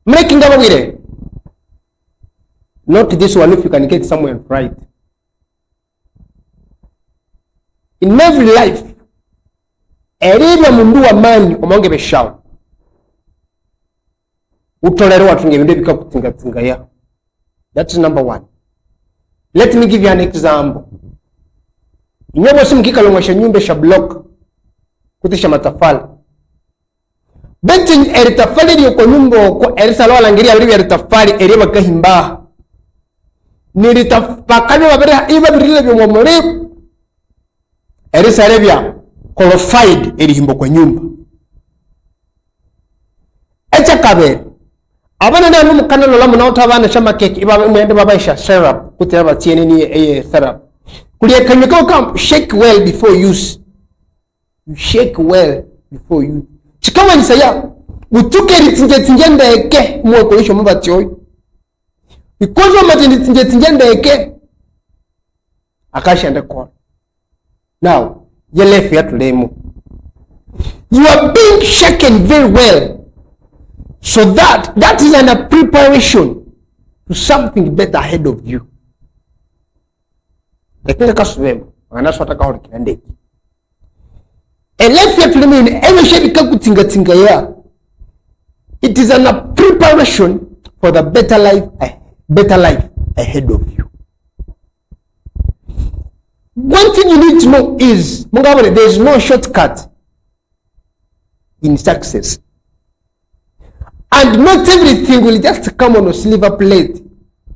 Speaker 5: making up with it. Not this one if you can get somewhere right. In every life, area mundu wa mani omonge beshaw. Utolero watu ngebe bika kutinga ya. That is number one. Let me give you an example. Inyobo simkika lomwasha nyumbe sha block kutisha matafala. Bentin eritafali liyo kwa nyumbo kwa erisalo walangiria walibi eritafali eriba kahimba niritafakali wabere iba birile byo mwomori erisarebia qualified erihimbo kwa nyumba echa kabe abana na mu kanalo lamu na utabana shama keki iba mwende babaisha syrup kuteba tiene ni syrup kuliye kanyuka kam shake well before use. You shake well before you chikama nisaya utuke ritinje ndeke mwe kolisho mubati oyi because of matinje ndeke akasha ndeko. Now you left here to lemo, you are being shaken very well so that is a preparation to something better ahead of you. Ekile kasubema anaswata ka hori ndeke elefia tulimini eno shebika kutinga ya. It is a preparation for the better life ahead of you. One thing you need to know is there is no shortcut in success. And not everything will just come on a silver plate.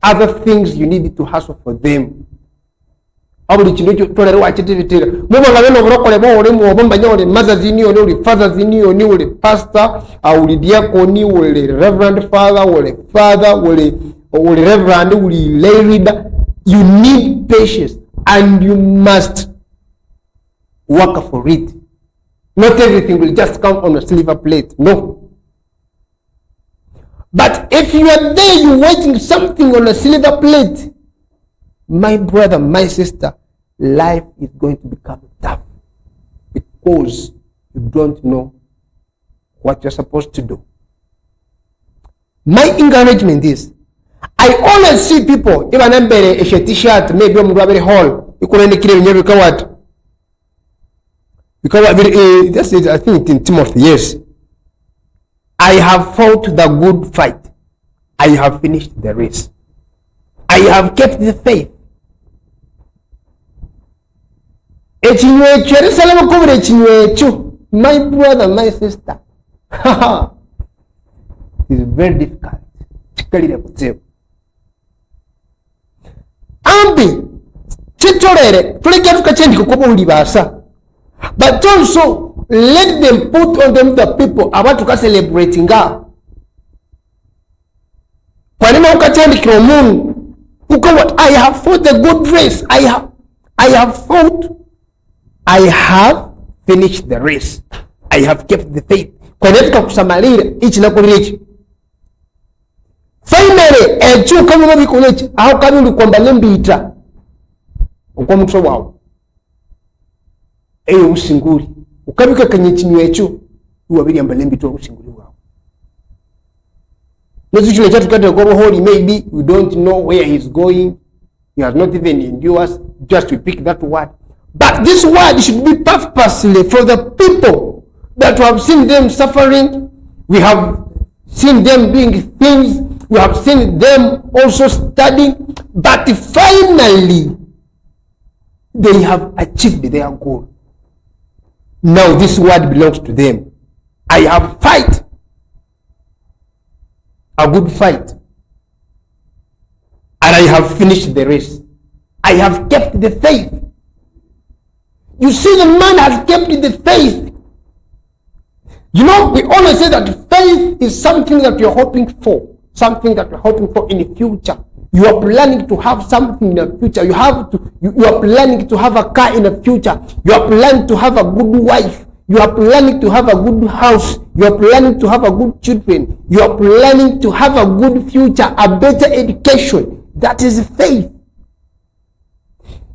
Speaker 5: Other things you need to hustle for them. Abuli chino tolero wachitivitira. Muba ngabeno brokole bo ole mu obomba nyole mothers ni ole fathers ni ole pastor, uli diakoni ole reverend father ole reverend ole lay reader. You need patience and you must work for it. Not everything will just come on a silver plate. No. But if you are there, you're waiting something on a silver plate, my brother, my sister, life is going to become tough because you don't know what you're supposed to do. My encouragement is, I always see people, even I'm wearing a t-shirt, maybe I'm very hall, you couldn't kill me because this is, I think, in Timothy, yes. I have fought the good fight. I have finished the race. I have kept the faith. My brother, my sister. It's very difficult. Ambi, but also let them put on them the people about to celebrating God. I have fought the good race. I have finished the race. I have kept the faith. Finally, how can you kwamba uko mtu wao eyo usinguri ukabika kanye chinywe echo uwabiri ambalembi to usinguri wao nozi chile chatu kata go holy, maybe we don't know where he's going, he has not even endured just to pick that word, but this word should be purposely for the people that have seen them suffering, we have seen them doing things, we have seen them also studying, but finally they have achieved their goal. Now this word belongs to them. I have fight a good fight, and I have finished the race. I have kept the faith. You see, the man has kept the faith. You know, we always say that faith is something that you're hoping for, something that you're hoping for in the future. You are planning to have something in the future. You are planning to have a car in the future. You are planning to have a good wife. You are planning to have a good house. You are planning to have a good children. You are planning to have a good future, a better education. That is faith.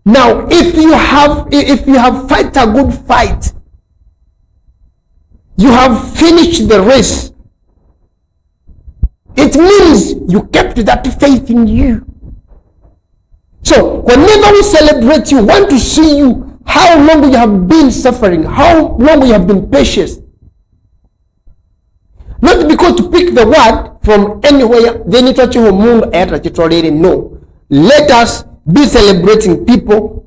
Speaker 5: Now, if you have fight a good fight, you have finished the race. It means you kept that faith in you. So whenever we celebrate you, want to see you, how long you have been suffering, how long you have been patient. Not because to pick the word from anywhere, then it no. Let us be celebrating people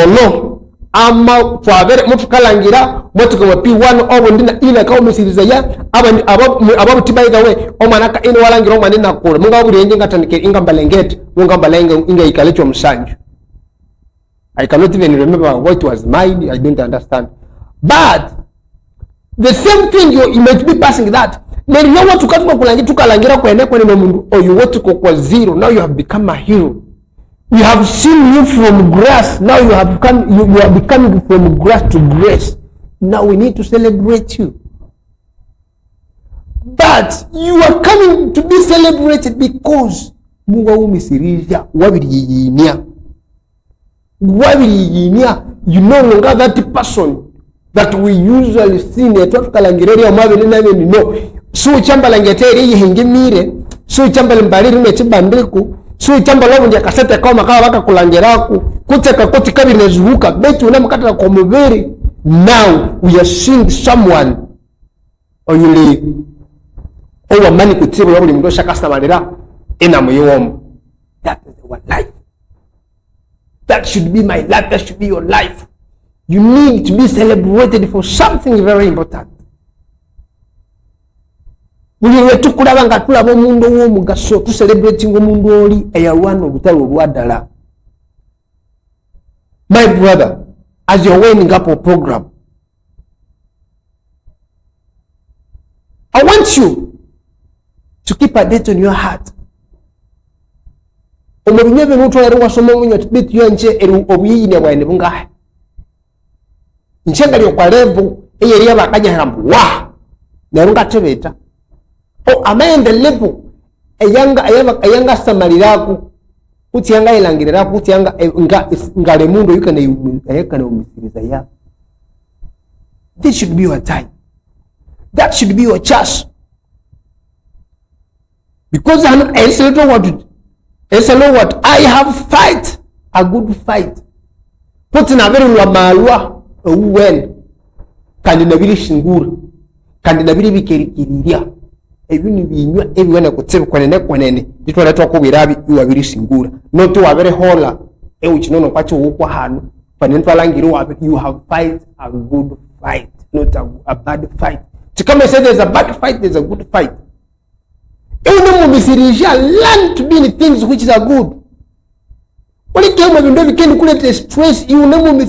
Speaker 5: no. Ama twabere mutukalangira motuko pi one obo ndina ina ka omusiriza ya aba by the way omanaka ino walangira omane nakole munga burenje ngatanike inga mbalengete munga mbalenga inga ikalecho musanju. I cannot even remember what was mine. I don't understand, but the same thing you might be passing that then you want to tukalangira kwene mundu or you want to go zero. Now you have become a hero. We have seen you from grass. Now you are becoming from grass to grace. Now we need to celebrate you. But you are coming to be celebrated because you no longer that person that we usually see in a no. So chamba langeteri hingimire, so chamba limbariri mechibandiku. So chamba lobo ndia kasete kama waka kulangeraku kuteka koti kabine zuhuka betu unamkata kwa mubiri. Now we are seeing someone oyuli owa mani kutibu yabuli mdosha kasta malira ina muyomu. That is our life. That should be my life. That should be your life. You need to be celebrated for something very important. Buli lwe tukulaba nga tulaba omundu ow'omugaso tuselebrating omundu oli eyalwana olutalo olwaddala. My brother, as you're winding up a program, I want you to keep a date on your heart. Omubinye bimutwalira wasoma omunyo tibitu yonche obuyine bwaine bungahe. Nchenga lyo kwa level eyeri abakanyahamba wa nerunga tebeta. O amende level eyanga samaliraku kuti yanga ilangiriraku kuti yanga ngale mundu yukana umisiriza ya. This should be your time. That should be your chance. Because I have fight a good fight. Put in a very malwa well. Kandinabiri shingura. Kandinabiri bikerikiria. Everyone could say kwanene. It was a talk with Rabi, you are very singura. Not to a very hola. Which no what you walk hano. You have fight a good fight, not a bad fight. To come and say there's a bad fight, there's a good fight. Learn to be in things which are good. When it came when you can create stress, you know and you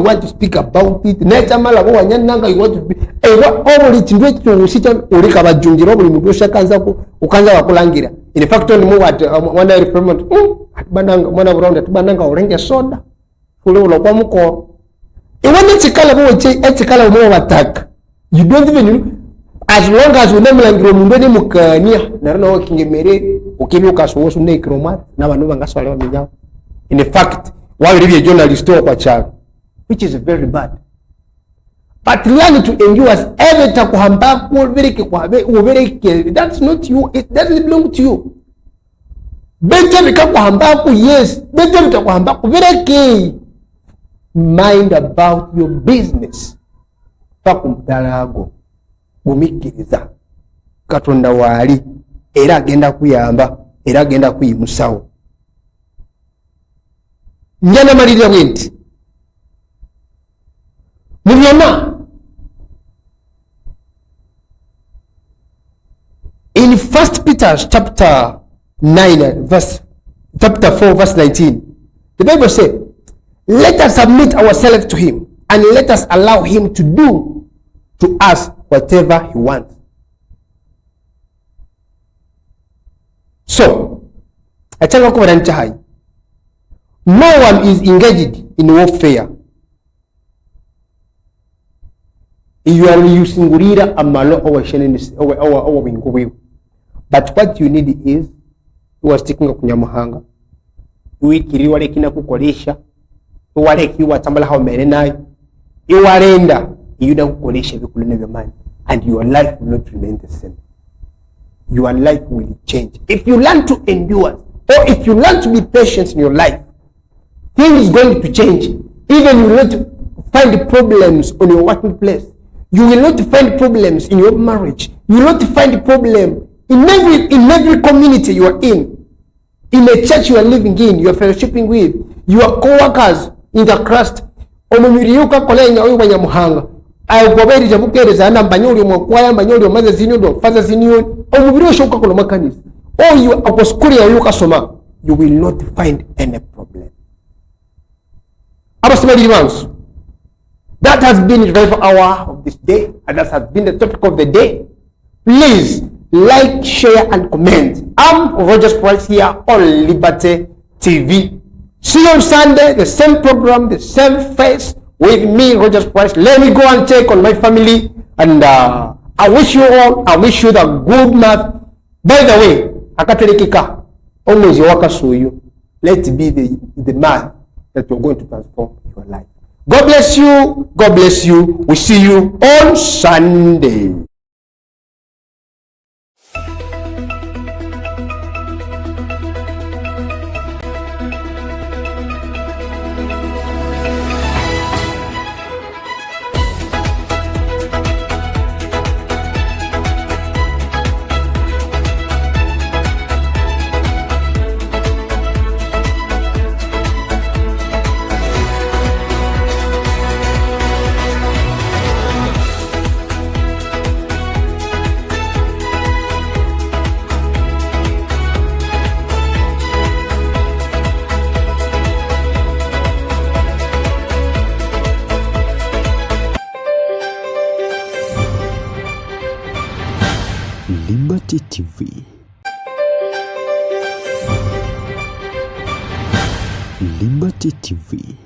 Speaker 5: want to speak about it. You want to be in fact, one day you don't even as long as unemulangiro mundu mukania narona wakingemere ukibyuka sowoso nekroma nabantu bangaswale bamenyaho. In fact why be a journalist kwa chalo, which is very bad. But learn to endure every takuhamba kubereke that's not you, it doesn't belong to you. Better bikakuhamba yes, better bitakuhamba kubereke. Mind about your business. Pakumdalago gumikiriza katonda wali era agenda kuyamba era agenda kuyimusawo. Njana malira bwenti mubyama in 1 Peter chapter 9 chapter 4 verse 19 the Bible says, let us submit ourselves to him and let us allow him to do to us whatever he wants. So, I tell you, no one is engaged in warfare. You are using gurira amalo or wingo. But what you need is you are sticking up kunyamuhanga. Wiki wale kina kukolesha. Wale kiwa tambala hao merenai. Iwarenda yuda kukolesha bikulene byamani, and your life will not remain the same. Your life will change if you learn to endure, or if you learn to be patient in your life. Things is going to change. Even you will not find problems on your working place. You will not find problems in your marriage. You will not find problem in every community you are in a church you are living in, you are fellowshipping with, your co-workers in the Christ. Omumiriuka kolenya oyo banyamuhanga ayogoberi jabukereza na mbanyoli mwakwaya mbanyoli maze zinyo do faza zinyo omubiri oshoka kono makanisa or you aposkuri ayuka soma, you will not find any problem. Abasomali limanso, that has been the revival hour of this day, and that has been the topic of the day. Please like, share and comment. I'm Rogers Price here on Liberty TV. See you on Sunday, the same program, the same face with me, Rogers Price. Let me go and check on my family, and I wish you the good month. By the way, akatelekika always waka so you. Let it be the month that you're going to transform your life. God bless you. God bless you. We see you on Sunday.
Speaker 1: Liberty TV. Liberty TV.